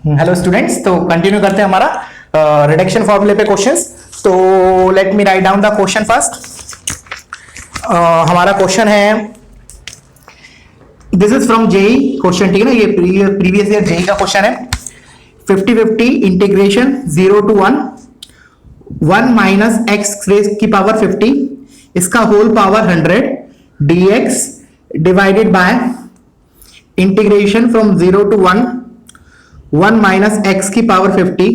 Hello students, तो continue करते हैं हमारा रिडक्शन फॉर्मूले पे क्वेश्चंस। तो let me write down the question first. हमारा क्वेश्चन है, this is from JEE question, ठीक है ना। ये प्रीवियस ईयर जेई का क्वेश्चन है। 50-50 integration 0 to 1 minus x raise की पावर 50 इसका whole power 100 dx divided by integration from 0 to 1 minus x की पावर 50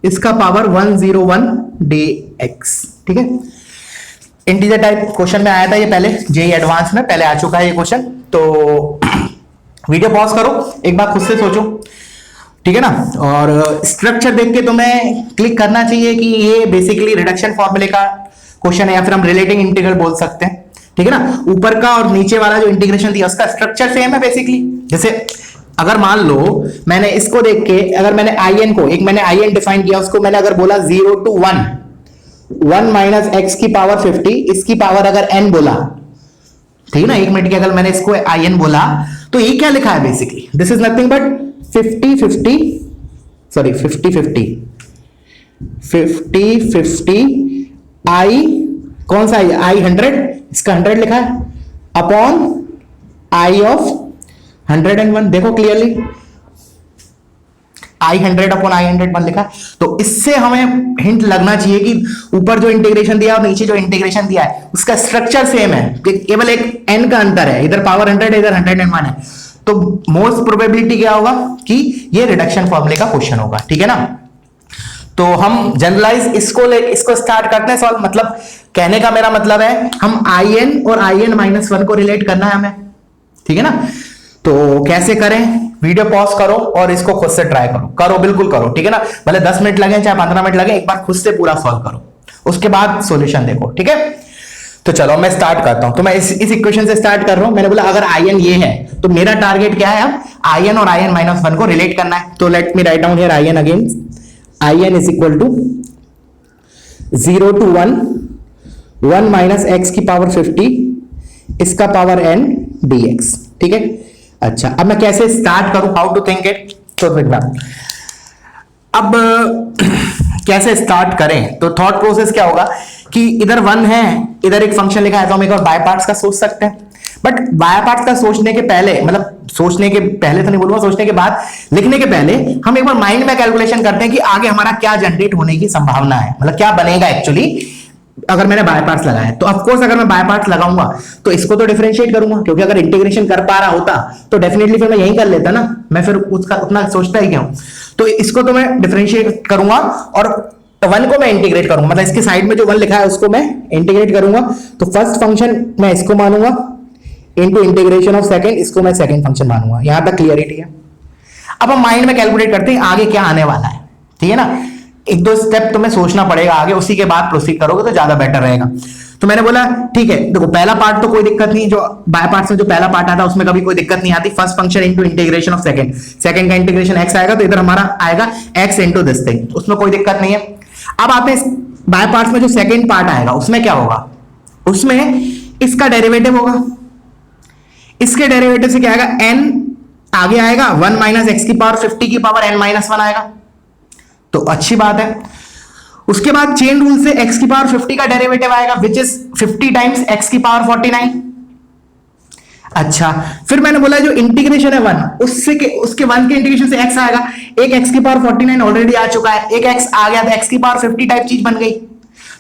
इसका पावर 101 dx, ठीक है। इंटीजर टाइप क्वेश्चन में आया था ये पहले, जेई एडवांस में पहले आ चुका है ये क्वेश्चन। तो वीडियो पॉज करो, एक बार खुद से सोचो, ठीक है ना। और स्ट्रक्चर देख के तुम्हें क्लिक करना चाहिए कि ये बेसिकली रिडक्शन फॉर्मूले का क्वेश्चन है, या फिर हम रिलेटिंग इंटीग्रल बोल सकते हैं, ठीक है ना। ऊपर का और नीचे वाला जो इंटीग्रेशन दिया उसका स्ट्रक्चर सेम है बेसिकली। जैसे अगर मान लो मैंने इसको देख के, अगर मैंने आईएन को, एक मैंने आईएन डिफाइन किया, उसको मैंने अगर बोला 0 to 1 माइनस एक्स की पावर 50 इसकी पावर अगर n बोला, ठीक है ना। 1 मिनट के अगर मैंने इसको आईएन बोला तो ये क्या लिखा है basically, this is nothing but 50-50 आई, कौन सा आई 100, इसका 100 लिखा है अपॉन आई ऑफ 101। देखो क्लियरली आई 100 अपॉन आई 101 लिखा है। तो इससे हमें हिंट लगना चाहिए कि ऊपर जो इंटीग्रेशन दिया और नीचे जो इंटीग्रेशन दिया है उसका स्ट्रक्चर सेम है, केवल एक n का अंतर है, इधर पावर 100 इधर 101 है। तो मोस्ट प्रोबेबिलिटी क्या होगा कि ये रिडक्शन फॉर्मूले का क्वेश्चन होगा, ठीक है ना। तो हम जनरलाइज इसको स्टार्ट करते हैं सॉल्व। मतलब कहने का मेरा मतलब है हम in और in-1 को रिलेट करना है हमें, ठीक है ना। तो कैसे करें, वीडियो पॉज करो और इसको खुद से ट्राई करो, बिल्कुल करो, ठीक है ना। भले 10 मिनट लगे चाहे 15 मिनट लगे, एक बार खुद से पूरा सॉल्व करो, उसके बाद सॉल्यूशन देखो, ठीक है। तो चलो मैं स्टार्ट करता हूं। तो मैं इस इक्वेशन से स्टार्ट कर रहा हूं। मैंने बोला अगर in ये है तो मेरा टारगेट क्या है, अब in और in-1 को रिलेट करना है। तो let me write down here in again. in is equal to 0 to 1 minus x की पावर 50 इसका पावर n dx, ठीक है। अच्छा, अब मैं कैसे स्टार्ट करूं, हाउ टू थिंक इट। तो अब कैसे स्टार्ट करें, तो थॉट प्रोसेस क्या होगा कि इधर 1 है, इधर एक फंक्शन लिखा है, तो हम एक और बाय पार्ट्स का सोच सकते हैं। बट बाय पार्ट्स का सोचने के पहले, मतलब सोचने के पहले तो नहीं बोलूंगा, सोचने के बाद, लिखने के पहले हम एक बार माइंड में कैलकुलेशन करते हैं कि आगे हमारा क्या जनरेट होने की संभावना है, मतलब क्या बनेगा एक्चुअली अगर मैंने बाय पार्ट्स लगाया। तो ऑफ कोर्स अगर मैं बाय पार्ट्स लगाऊंगा तो इसको तो डिफरेंशिएट करूंगा, क्योंकि अगर इंटीग्रेशन कर पा रहा होता तो डेफिनेटली फिर मैं यही कर लेता ना, मैं फिर उसका उतना सोचता ही क्यों। तो इसको तो मैं डिफरेंशिएट करूंगा और 1 को मैं इंटीग्रेट करूंगा, मतलब इसके साइड में जो 1 लिखा है उसको मैं इंटीग्रेट करूंगा। तो फर्स्ट फंक्शन मैं इसको मानूंगा इनटू इंटीग्रेशन ऑफ सेकंड, इसको मैं सेकंड फंक्शन मानूंगा। यहां तक क्लियरिटी है। अब हम माइंड में कैलकुलेट करते हैं आगे क्या आने वाला है, ठीक है ना। एक दो स्टेप तुम्हें सोचना पड़ेगा आगे, उसी के बाद प्रोसीड करोगे तो ज्यादा बेटर रहेगा। तो मैंने बोला ठीक है, देखो पहला पार्ट तो कोई दिक्कत नहीं, जो बाय पार्ट्स में जो पहला पार्ट आता है उसमें कभी कोई दिक्कत नहीं आती। First function into integration of second का इंटीग्रेशन x आएगा, तो इधर हमारा आएगा x इनटू दिस थिंग, उसमें कोई दिक्कत नहीं है। अब आते हैं बाय पार्ट्स में जो सेकंड पार्ट आएगा उसमें क्या होगा, उसमें इसका डेरिवेटिव होगा। इसके डेरिवेटिव से क्या आएगा, n आगे आएगा 1 माइनस एक्स की पावर 50 की पावर n-1 आएगा, तो अच्छी बात है। उसके बाद चेन रूल से x की पावर 50 का डेरिवेटिव आएगा, विच इज 50 टाइम्स x की पावर 49। अच्छा, फिर मैंने बोला जो इंटीग्रेशन है 1 उसके 1 के इंटीग्रेशन से x आएगा, एक x की पावर 49 ऑलरेडी आ चुका है, एक x आ गया, तो x की पावर 50 टाइप चीज बन गई।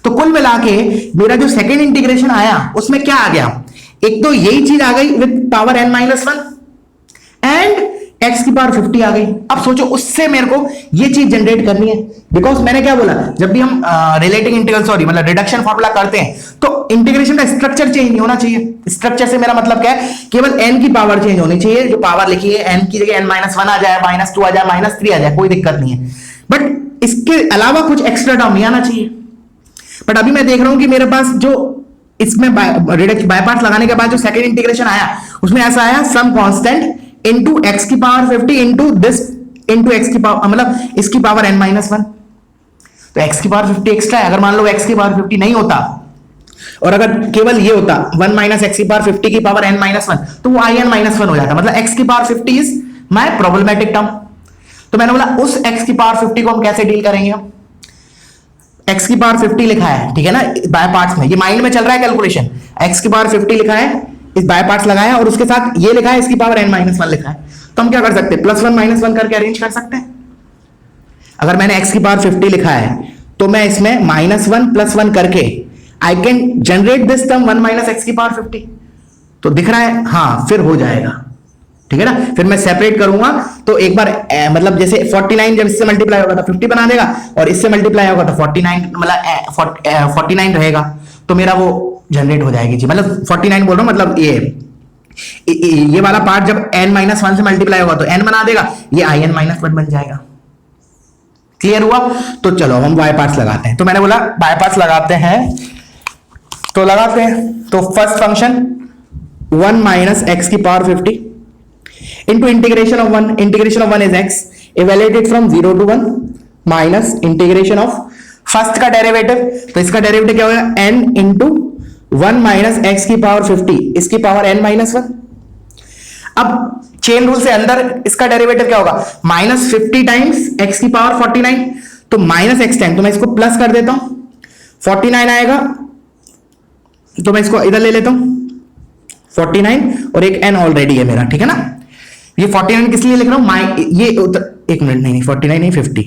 तो कुल मिला के मेरा जो सेकेंड इंटीग्रेशन आया उसमें क्या आ गया, एक तो यही चीज आ गई with power n-1 and x की पावर 50 आ गई। अब सोचो उससे मेरे को ये चीज जनरेट करनी है, बिकॉज मैंने क्या बोला, जब भी हम रिलेटिंग इंटीग्रल मतलब रिडक्शन फॉर्मूला करते हैं तो इंटीग्रेशन का स्ट्रक्चर चेंज नहीं होना चाहिए। स्ट्रक्चर से मेरा मतलब क्या है, केवल n की पावर चेंज होनी चाहिए, जो पावर लिखी है n की जगह n-1 आ जाए, -2 आ जाए, -3 आ जाए, कोई दिक्कत नहीं है। बट इसके अलावा कुछ एक्स्ट्रा टर्म नहीं आना चाहिए। बट अभी मैं देख रहा हूं कि मेरे पास जो इसमें बाय पार्ट्स लगाने के बाद जो सेकंड इंटीग्रेशन आया उसमें ऐसा आया, सम कांस्टेंट इनटू x की power 50 into this into x की पावर, मतलब इसकी पावर n-1। तो x की पावर 50 एक्स्ट्रा है। अगर मान लो x की पावर 50 नहीं होता और अगर केवल ये होता 1 माइनस एक्स की पावर 50 की पावर n-1, तो वो in-1 हो जाता, मतलब x की power 50 is my problematic term. तो मैंने बोला उस x की पावर 50 को हम कैसे डील करेंगे, हम x की पावर 50 लिखा है, ठीक है ना, बाय पार्ट्स में, ये माइंड में चल रहा है कैलकुलेशन, x की पावर 50 लिखा है, इस बाय पार्ट्स लगाया और उसके साथ ये लिखा है इसकी पावर n-1 लिखा है, तो हम क्या कर सकते हैं, +1 -1 करके अरेंज कर सकते हैं। अगर मैंने x की पावर 50 लिखा है तो मैं इसमें -1 +1 करके I can generate this term 1 - x की पावर 50, तो दिख रहा है, हाँ फिर हो जाएगा, ठीक है ना। फिर मैं सेपरेट करूंगा तो एक बार मतलब जैसे 49 जब इससे मल्टीप्लाई होगा तो 50 बना देगा, और इससे मल्टीप्लाई होगा तो 49 मतलब 49 रहेगा, तो मेरा वो जनरेट हो जाएगी जी, मतलब 49 बोल रहा हूं, मतलब ये वाला पार्ट जब n-1 से मल्टीप्लाई होगा तो n बना देगा, ये in-1 बन जाएगा। क्लियर हुआ? तो चलो हम बाय पार्ट्स लगाते हैं। तो मैंने बोला बाय पार्ट्स लगाते हैं, तो लगाते हैं। तो फर्स्ट फंक्शन 1 - x की power 50 into integration of 1 is x, evaluated from 0 to 1 minus integration of first का डेरिवेटिव, तो इसका डेरिवेटिव क्या होगा, n into 1 - x की पावर 50 इसकी पावर n-1। अब चेन रूल से अंदर इसका डेरिवेटिव क्या होगा, -50 टाइम्स x की पावर 49, तो -x टाइम, तो मैं इसको प्लस कर देता हूं, 49 आएगा, तो मैं इसको इधर ले लेता हूं 49, और एक n ऑलरेडी है मेरा, ठीक है ना। ये 49 किस लिए लिख रहा हूं, ये एक मिनट, नहीं 49 नहीं 50,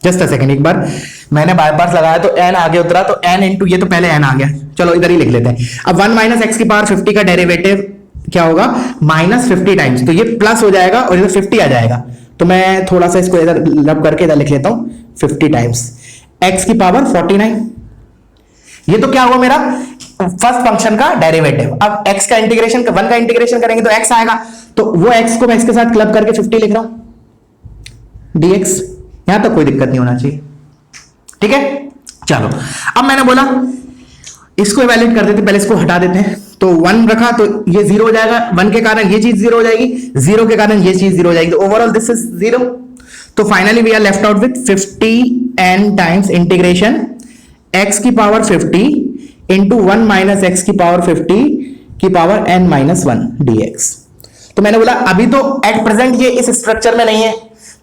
जस्ट अ सेकंड, एक बार मैंने बाय पार्ट्स लगाया तो n आगे उतरा, तो n इंटू ये तो पहले n आ गया, चलो इधर ही लिख लेते हैं। अब 1 - x की पावर 50 का डेरिवेटिव क्या होगा, -50 टाइम्स, तो ये प्लस हो जाएगा और इधर 50 आ जाएगा, तो मैं थोड़ा सा इसको इधर लब करके इधर लिख लेता हूं 50 टाइम्स x की पावर 49। ये तो क्या हुआ मेरा फर्स्ट फंक्शन का डेरिवेटिव। अब x का इंटीग्रेशन 1 का इंटीग्रेशन करेंगे तो x आएगा, तो वो x को मैं इसके साथ क्लब करके 50 लिख रहा हूं dx, यहां तक कोई दिक्कत नहीं होना चाहिए, ठीक है। चलो अब मैंने बोला इसको इवैल्यूएट कर देते, पहले इसको हटा देते हैं, तो 1 रखा तो ये 0 हो जाएगा, 1 के कारण ये चीज 0 हो जाएगी, 0 के कारण ये चीज 0 हो जाएगी, तो ओवरऑल दिस इज 0। तो finally we are left out with 50n times integration x की पावर 50 इंटू 1 - x की पावर 50 की पावर n-1 dx। तो मैंने बोला अभी तो एट प्रेजेंट ये इस स्ट्रक्चर में नहीं है,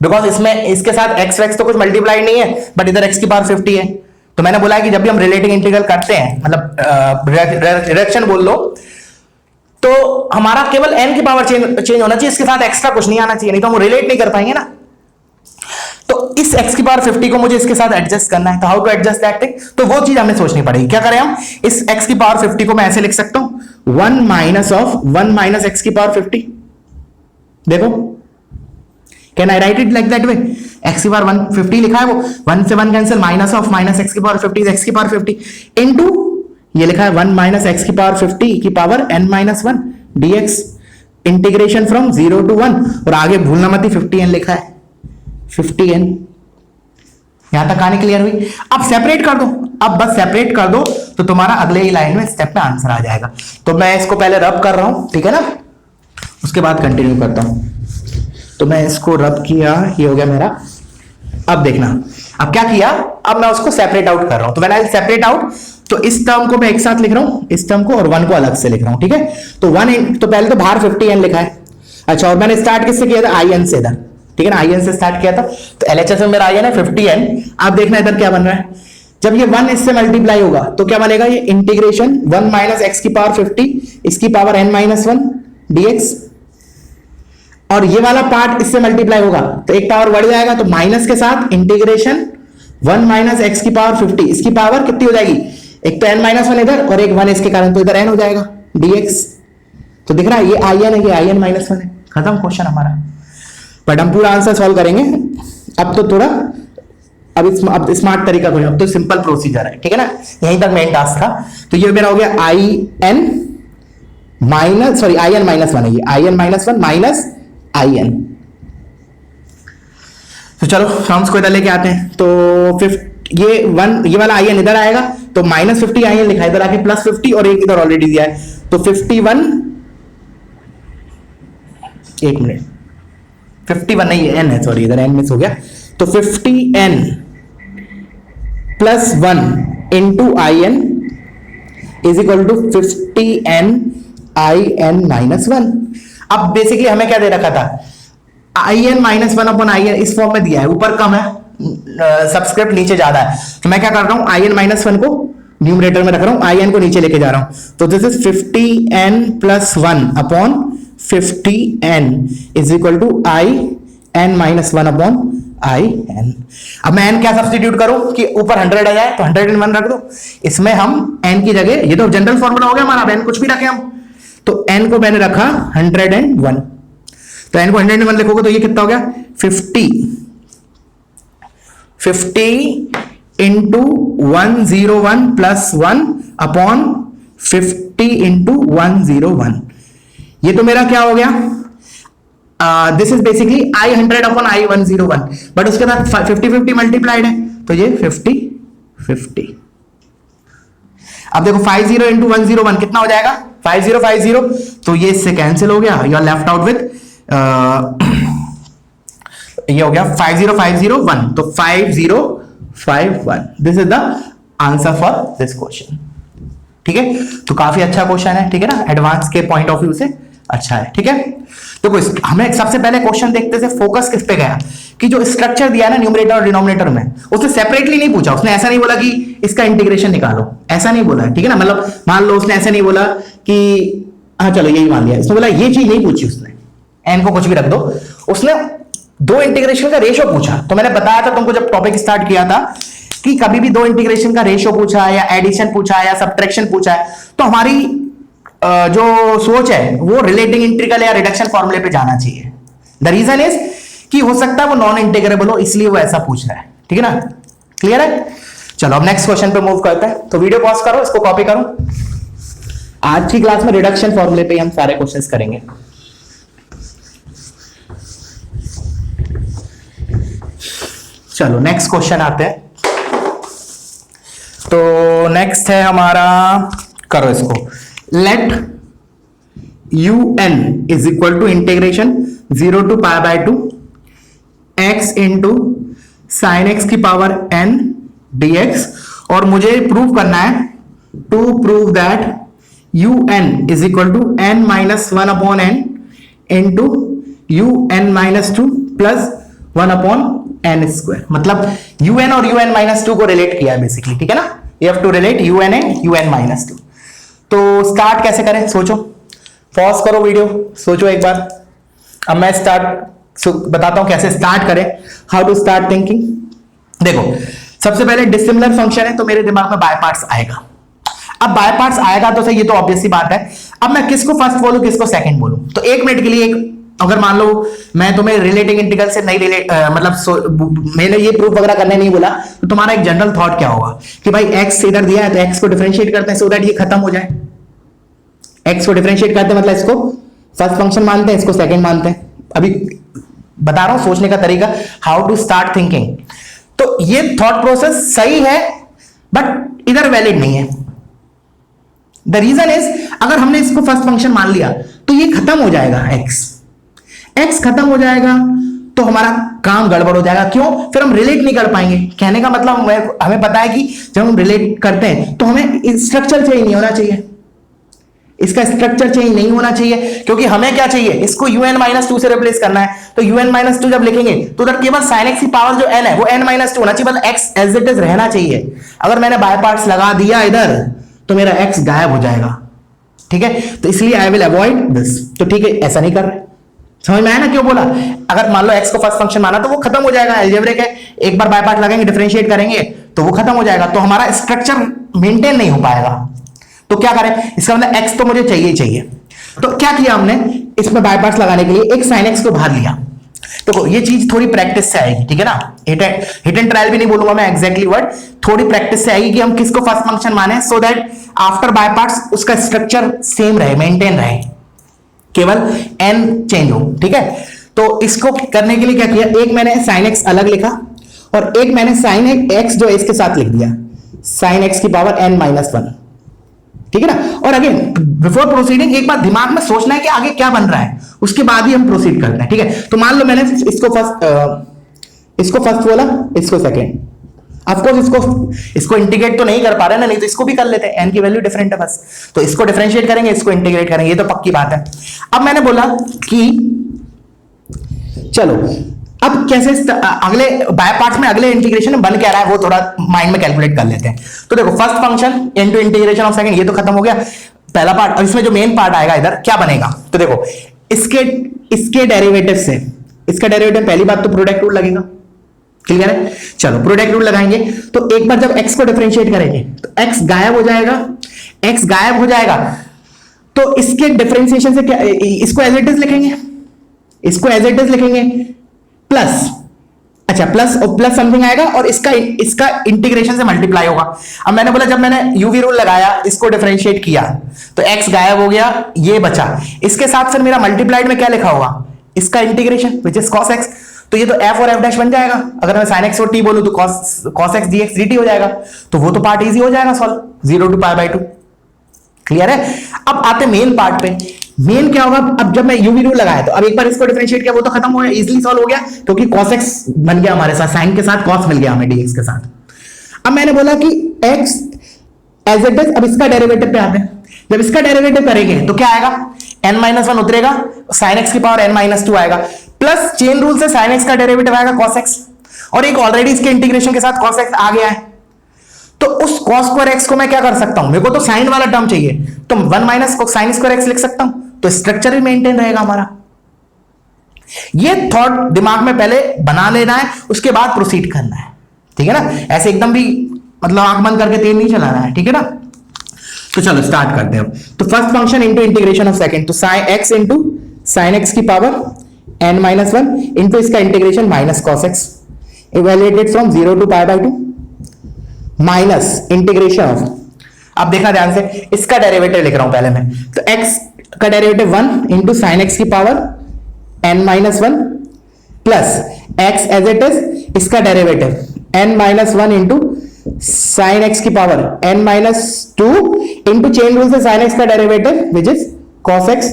बिकॉज इसमें इसके साथ x तो कुछ मल्टीप्लाई नहीं है, बट इधर x की पावर 50 है। तो मैंने बोला कि जब भी हम रिलेटिव इंटीग्रल करते हैं, मतलब रिडक्शन बोल लो, तो हमारा केवल n की पावर चेंज होना चाहिए, इसके साथ एक्स्ट्रा कुछ नहीं आना चाहिए, नहीं तो हम रिलेट नहीं कर पाएंगे ना। तो इस x की पावर 50 को मुझे इसके साथ एडजस्ट करना है, तो how to adjust that thing, तो वो चीज हमें सोचनी पड़ेगी। क्या करें हम, इस x की पावर 50 को मैं ऐसे लिख सकता हूं 1 - x की पावर 50, देखो can I right it like that way, x की पावर 150 लिखा है, वो 1 से 1 कैंसिल, -x की पावर 50 x की पावर 50 इनटू ये लिखा है 1 - x की पावर 50 की power n-1 dx, integration from 0 to 1, और आगे भूलना मत ही 50n लिखा है, 50n। यहां तक कहानी क्लियर हुई? अब सेपरेट कर दो, अब बस सेपरेट कर दो तो तुम्हारा अगले ही लाइन में स्टेप में आंसर आ जाएगा। तो मैं इसको पहले रब कर रहा हूं, ठीक है ना, उसके बाद कंटिन्यू करता हूं। तो मैं इसको रब किया, ये हो गया मेरा। अब देखना, अब क्या किया, अब मैं उसको सेपरेट आउट कर रहा हूं। तो व्हेन आई सेपरेट आउट, तो इस टर्म को मैं एक साथ लिख रहा हूं, इस टर्म को, और 1 को अलग से लिख रहा हूं, ठीक है। तो 1 तो पहले तो बाहर 50n लिखा है, अच्छा, और मैंने स्टार्ट किससे किया था, in से इधर, ठीक है ना, in से स्टार्ट किया था, तो LHS में मेरा in है 50n। अब देखना इधर क्या बन रहा है, जब ये 1 इससे मल्टीप्लाई होगा तो क्या बनेगा, ये इंटीग्रेशन 1 - x की पावर 50 इसकी पावर n-1 dx, और ये वाला पार्ट इससे मल्टीप्लाई होगा तो एक पावर बढ़ जाएगा, तो माइनस के साथ इंटीग्रेशन 1 - x की पावर 50 इसकी पावर कितनी हो जाएगी, एक तो n-1 इधर और एक 1 इसके कारण, तो इधर n हो जाएगा dx। तो दिख रहा है ये in है, ये in-1 है, खत्म क्वेश्चन हमारा। बट हम पूरा आंसर सॉल्व करेंगे, अब तो थोड़ा अब स्मार्ट तरीका करें, अब तो सिंपल प्रोसीजर है, ठीक है ना, यहीं तक मेन टास्क था। तो ये मेरा हो गया in-1 है, ये in-1 माइनस in। तो चलो टर्म्स को इधर लेके आते हैं, तो ये वाला in इधर आएगा, तो -50 in लिखा है, इधर आके +50 और एक इधर ऑलरेडी दिया है, तो 51, एक मिनट, 51 नहीं है, n है, सॉरी इधर n मिस हो गया, तो 50n + 1 into in is equal to 50n in-1। अब बेसिकली हमें क्या दे रखा था, I n minus one upon I n इस फॉर्म में दिया है, ऊपर कम है, सबस्क्रिप्ट नीचे ज्यादा है, तो मैं क्या कर रहा हूं, आई एन माइनस वन को न्यूमरेटर में रख रहा हूं, आई एन को नीचे लेके जा रहा हूं, तो this is 50n plus 1 upon 50n is equal to I n minus 1 upon I n. अब मैं n क्या सब्स्टिट्यूट करूं कि ऊपर 100 आ जाए, तो 101 रख दो, इसमें हम n की जगह, ये तो जनरल फॉर्मूला हो गया हमारा, अब n कुछ भी रखे हम, तो n को मैंने रखा 101, तो n को 101 लिखोगे तो ये कितना हो गया 50 इंटू 101 प्लस 1 अपॉन 50 इंटू 101, ये तो मेरा क्या हो गया, this is basically I 100 upon I 101, but उसके बाद 50-50 मल्टीप्लाइड है, तो ये 50-50। अब देखो 50 इंटू 101 कितना हो जाएगा, 5050, तो ये इससे कैंसिल हो गया, you are left out with ये हो गया 50501, तो 5051, this is the answer for this question. ठीक है, तो काफी अच्छा क्वेश्चन है, ठीक है ना, एडवांस के पॉइंट ऑफ व्यू से अच्छा है। ठीक है, तो हमें सबसे पहले क्वेश्चन देखते से फोकस किस पे गया कि जो स्ट्रक्चर दिया ना न्यूमरेटर और डिनोमिनेटर में, उसने सेपरेटली नहीं पूछा, उसने ऐसा नहीं बोला कि इसका इंटीग्रेशन निकालो, ऐसा नहीं बोला, ठीक है ना, मतलब मान लो उसने ऐसा नहीं बोला कि हाँ चलो यही मान लिया, उसने बोला ये चीज नहीं पूछी, उसने एन को कुछ भी रख दो, उसने दो इंटीग्रेशन का रेशियो पूछा। तो मैंने बताया था तुमको जब टॉपिक स्टार्ट किया था कि कभी भी दो इंटीग्रेशन का रेशियो पूछा है या एडिशन पूछा है या सब्ट्रैक्शन पूछा है, तो हमारी जो सोच है वो रिलेटिंग इंटीग्रल या रिडक्शन फॉर्मूले पे जाना चाहिए। द रीजन इज कि हो सकता है वो नॉन इंटीग्रेबल हो, इसलिए वो ऐसा पूछ रहा है, ठीक है ना, क्लियर है। चलो अब नेक्स्ट क्वेश्चन पे मूव करते हैं, तो वीडियो पॉज करो, इसको कॉपी करो। आज की क्लास में रिडक्शन फॉर्मूले पे हम सारे क्वेश्चंस करेंगे। चलो नेक्स्ट क्वेश्चन आते हैं, तो नेक्स्ट है हमारा, करो इसको, let un is equal to integration 0 to π/2 x into sine x की पावर n dx, और मुझे प्रूव करना है, to prove that un is equal to n minus 1 upon n into un minus 2 plus 1 upon n square, मतलब un और un minus 2 को relate किया है बेसिकली, ठीक है ना, you have to relate un and un minus 2। तो start कैसे करें, सोचो, पॉज करो वीडियो, सोचो एक बार। अब मैं बताता हूं कैसे स्टार्ट करें, हाउ टू स्टार्ट थिंकिंग। देखो सबसे पहले डिसिमिलर फंक्शन है, तो मेरे दिमाग में बाय पार्ट्स आएगा। अब बाय पार्ट्स आएगा तो सही, ये तो ऑब्वियस सी बात है। अब मैं किसको फर्स्ट बोलूं किसको सेकंड बोलूं, तो एक मिनट के लिए एक, अगर मान लो मैं तुम्हें रिलेटिंग इंटीग्रल से नहीं मैंने ये प्रूफ वगैरह करने नहीं बोला, तो तुम्हारा एक जनरल थॉट क्या होगा कि भाई x इधर दिया है तो x को डिफरेंशिएट करते हैं सो दैट ये खत्म हो जाए। x को डिफरेंशिएट करते हैं मतलब इसको फर्स्ट फंक्शन मानते हैं, इसको सेकंड मानते हैं। अभी बता रहा हूं सोचने का तरीका, हाउ टू स्टार्ट थिंकिंग। तो ये थॉट प्रोसेस सही है बट इधर वैलिड नहीं है। द रीजन इज, अगर हमने इसको फर्स्ट फंक्शन मान लिया तो ये खत्म हो जाएगा, x खत्म हो जाएगा तो हमारा काम गड़बड़ हो जाएगा। क्यों, फिर हम रिलेट नहीं कर पाएंगे। कहने का मतलब हमें पता है कि जब हम रिलेट करते हैं तो हमें स्ट्रक्चर चेंज नहीं होना चाहिए, इसका स्ट्रक्चर चेंज नहीं होना चाहिए, क्योंकि हमें क्या चाहिए, इसको un-2 से रिप्लेस करना है। तो un-2 जब लिखेंगे तो उधर केवल sin x की पावर जो n है वो n-2 होना चाहिए, मतलब x एज इट इज रहना चाहिए। अगर मैंने बाय पार्ट्स लगा दिया इधर तो मेरा x गायब हो जाएगा, ठीक है। तो इसलिए आई विल अवॉइड दिस। तो ठीक है, ऐसा नहीं कर रहे, समझ में आया ना क्यों बोला। अगर मान लो x को फर्स्ट फंक्शन माना तो वो खत्म हो जाएगा, अलजेब्रिक है, एक बार बाय पार्ट लगाएंगे डिफरेंशिएट करेंगे तो वो खत्म हो जाएगा, तो हमारा स्ट्रक्चर मेंटेन नहीं हो पाएगा। तो क्या करें, इसका मतलब x तो मुझे चाहिए ही चाहिए। तो क्या किया हमने, इसमें बाय पार्ट्स लगाने के लिए एक sin x को बाहर लिया। देखो ये चीज थोड़ी प्रैक्टिस से आएगी, ठीक है ना, हिट एंड ट्रायल भी नहीं बोलूंगा मैं एग्जैक्टली वर्ड, थोड़ी प्रैक्टिस से आएगी कि हम किसको फर्स्ट फंक्शन माने so that after by parts उसका स्ट्रक्चर सेम रहे, मेंटेन रहे, केवल n चेंज हो, ठीक है। तो इसको करने के लिए क्या किया, एक मैंने sin x अलग लिखा और एक मैंने sin x जो इसके साथ लिख दिया, sin x की पावर n-1, ठीक है ना। और अगेन बिफोर प्रोसीडिंग एक बार दिमाग में सोचना है कि आगे क्या बन रहा है, उसके बाद ही हम प्रोसीड करते हैं, ठीक है। तो मान लो मैंने इसको फर्स्ट बोला, इसको सेकेंड। ऑफकोर्स इसको इंटीग्रेट तो नहीं कर पा रहे ना, नहीं तो इसको भी कर लेते हैं, n की वैल्यू डिफरेंट है बस, तो इसको डिफरेंशिएट करेंगे, इसको इंटीग्रेट करेंगे, ये तो पक्की बात है। अब मैंने बोला कि चलो अब कैसे अगले बाय पार्ट्स में अगले इंटीग्रेशन में बन क्या रहा है वो थोड़ा माइंड में कैलकुलेट कर लेते हैं। तो देखो first function into integration of second, ये तो खत्म हो गया पहला पार्ट। और इसमें जो मेन पार्ट आएगा इधर क्या बनेगा, तो देखो इसके डेरिवेटिव से इसका डेरिवेटिव, पहली बात तो प्रोडक्ट रूल लगेगा, क्लियर है। चलो प्रोडक्ट रूल लगाएंगे तो एक बार जब x को डिफरेंशिएट करेंगे तो x गायब हो जाएगा, x गायब हो जाएगा तो इसके डिफरेंशिएशन से क्या, इसको एज इट इज लिखेंगे, इसको एज इट इज लिखेंगे प्लस, अच्छा प्लस समथिंग आएगा और इसका इंटीग्रेशन से मल्टीप्लाई होगा। अब मैंने बोला जब मैंने यूवी रूल लगाया इसको डिफरेंशिएट किया तो x गायब हो गया, ये बचा, इसके साथ फिर मेरा मल्टीप्लाइड में क्या लिखा होगा, इसका integration which is cos x। तो ये तो f और f' बन जाएगा, अगर मैं sin x और t बोलूं तो cos x dx dt हो जाएगा, तो वो तो पार्ट इजी हो जाएगा सॉल्व, 0 to π/2, क्लियर है। अब आते मेन पार्ट पे, मेन क्या होगा, अब जब मैं यूवी रूल लगाया तो अब एक बार इसको डिफरेंशिएट किया वो तो खत्म हो गया, इजीली सॉल्व हो गया क्योंकि cos x बन गया हमारे साथ, sin के साथ cos मिल गया हमें dx के साथ। अब मैंने बोला कि x एज इट इज, अब इसका डेरिवेटिव पे आते हैं, जब इसका डेरिवेटिव करेंगे तो क्या आएगा, n-1 उतरेगा, sin x की पावर n-2 आएगा, प्लस चेन रूल से sin x का डेरिवेटिव आएगा cos x, और एक ऑलरेडी इसके इंटीग्रेशन के साथ cos x आ गया है। तो उस cos स्क्वायर x को मैं क्या कर सकता हूं, मेरे को तो sin वाला टर्म चाहिए तो 1 माइनस sin स्क्वायर x लिख सकता हूं, तो स्ट्रक्चर भी मेंटेन रहेगा हमारा। ये थॉट दिमाग में पहले बना लेना है, उसके बाद प्रोसीड करना है, ठीक है ना। ऐसे एकदम भी मतलब आंख बंद करके तेल नहीं चलाना है, ठीक है ना। तो चलो स्टार्ट करते हैं। तो first function into integration of second, तो sin x into sin x की पावर n-1 इंटू इसका integration minus cos x evaluated from 0 to π/2 minus integration of, अब देखा ध्यान से, इसका डेरिवेटिव लिख रहा हूं पहले मैं, तो x का डेरिवेटिव 1 इंटू साइन एक्स की power n-1 plus x as it is, इसका derivative n-1 into sine x की power n-2 into chain rule से साइन एक्स का derivative which is cos x,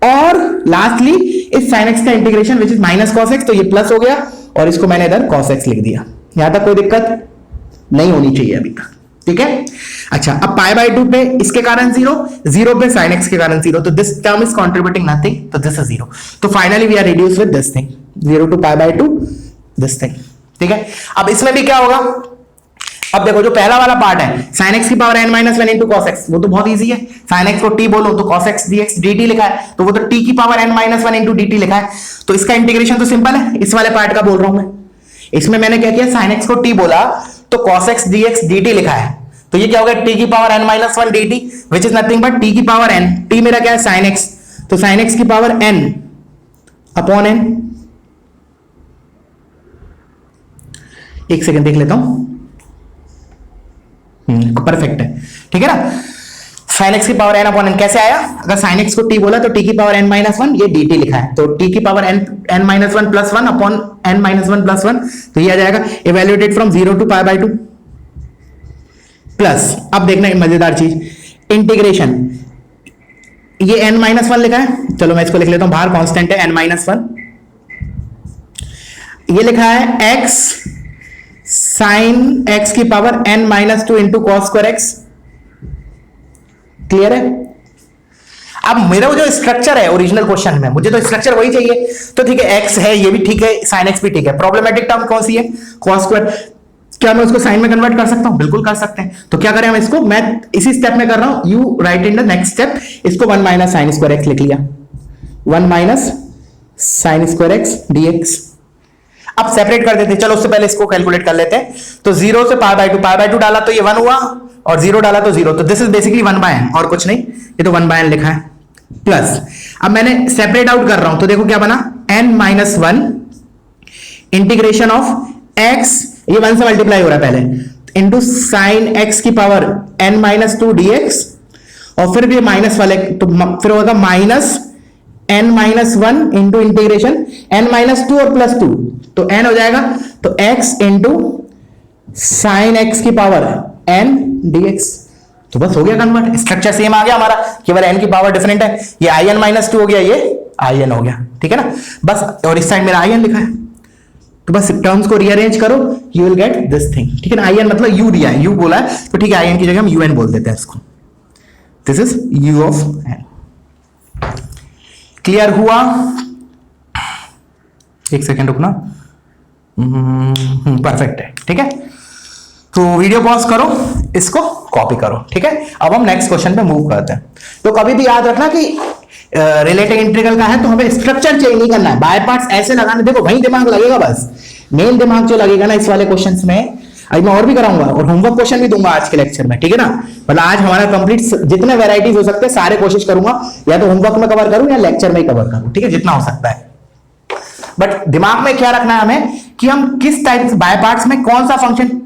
और लास्टली इस साइन एक्स का integration which is minus cos x, तो ये plus हो गया और इसको मैंने इधर cos x लिख दिया। यहां तक कोई दिक्कत नहीं होनी चाहिए अभी तक, ठीक है। अच्छा अब π/2 पे इसके कारण 0 पे sin x के कारण 0, तो this term is contributing nothing, तो दिस इज 0। तो finally we are reduce with this thing 0 to π/2 this thing, ठीक है। अब इसमें भी क्या होगा, अब देखो जो पहला वाला पार्ट है sin x की power n-1 into cos x, वो तो बहुत इजी है, sin x को t बोलो तो cos x dx dt लिखा है, तो वो तो t की पावर n-1 इंटू dt लिखा है, तो इसका इंटीग्रेशन तो सिंपल है, इस वाले पार्ट का बोल रहा हूं मैं। इसमें मैंने क्या किया, sin x को t बोला तो cos x dx dt लिखा है, तो ये क्या हो गया, t की power n-1 dt which is nothing but t की पावर n, t मेरा क्या है sin x, तो sin x की पावर n अपॉन n, एक सेकंड देख लेता हूं, परफेक्ट है, ठीक है ना। sin x की पावर n अपॉन n कैसे आया, अगर sin x को t बोला तो t की पावर n-1, ये dt लिखा है, तो t की power n-1 plus 1 upon n-1 plus 1, तो ये आ जाएगा इवैल्यूएटेड फ्रॉम 0 to π/2 प्लस, अब देखना मजेदार चीज, इंटीग्रेशन, ये n-1 लिखा है, चलो मैं इसको लिख लेता हूं, बाहर कांस्टेंट है n-1, ये लिखा है x sin x की power n-2 into cos square x, clear है। अब मेरा जो स्ट्रक्चर है ओरिजिनल क्वेश्चन में, मुझे तो स्ट्रक्चर वही चाहिए, तो ठीक है x है, ये भी ठीक है, sin x भी ठीक है, प्रॉब्लमेटिक टर्म कौन सी है, cos स्क्वायर, क्या मैं उसको साइन में कन्वर्ट कर सकता हूं, बिल्कुल कर सकते हैं। तो क्या करें हम इसको, मैं इसी स्टेप में कर रहा हूं, you right in the next step, इसको 1 माइनस साइन स्क्वायर एक्स लिख लिया, 1 minus sine square x dx। अब सेपरेट कर देते हैं, चलो उससे पहले इसको कैलकुलेट कर लेते हैं। तो 0 से π/2 डाला तो ये 1 हुआ, और 0 डाला तो 0, तो दिस इज बेसिकली 1/n, और कुछ नहीं, ये तो 1/n लिखा है, प्लस अब मैंने सेपरेट आउट कर रहा हूं, तो देखो क्या बना, n-1 इंटीग्रेशन ऑफ x, ये 1 से मल्टीप्लाई हो रहा है पहले, इंटू साइन x की पावर n-2 dx, और फिर भी माइनस वाले, तो फिर होगा minus n-1 into integration n-2 और प्लस 2, तो n हो जाएगा, तो x इंटू साइन x की पावर n dx, तो बस हो गया कन्वर्ट, स्ट्रक्चर सेम आ गया हमारा, केवल n की पावर डिफरेंट है, ये in-2 हो गया, ये in हो गया, ठीक है ना बस, और इस साइड मेरा in लिखा है, तो बस टर्म्स को रीअरेंज करो, you will get this thing, ठीक है ना। in मतलब u दिया है, u बोला है, तो ठीक है in की जगह हम un बोल देते हैं इसको, this is u of n, clear हुआ। एक सेकेंड रुकना। परफेक्ट है, ठीक है। तो वीडियो पॉज करो, इसको कॉपी करो, ठीक है। अब हम नेक्स्ट क्वेश्चन पे मूव करते हैं। तो कभी भी याद रखना कि रिलेटिव इंटीग्रल का है तो हमें स्ट्रक्चर चेंज नहीं करना है, बाय पार्ट्स ऐसे लगाने, देखो वही दिमाग लगेगा बस। मेन दिमाग जो लगेगा ना इस वाले क्वेश्चंस में, आज मैं और भी कराऊंगा और होमवर्क क्वेश्चन भी दूंगा आज के लेक्चर में, ठीक है ना। मतलब आज हमारा कंप्लीट जितने वैरायटीज हो सकते हैं सारे कोशिश करूंगा, या तो होमवर्क में कवर करूं या लेक्चर में ही कवर करूं, ठीक है, जितना हो सकता है। बट दिमाग में क्या रखना है हमें कि हम किस टाइप बाय पार्ट्स में कौन सा फंक्शन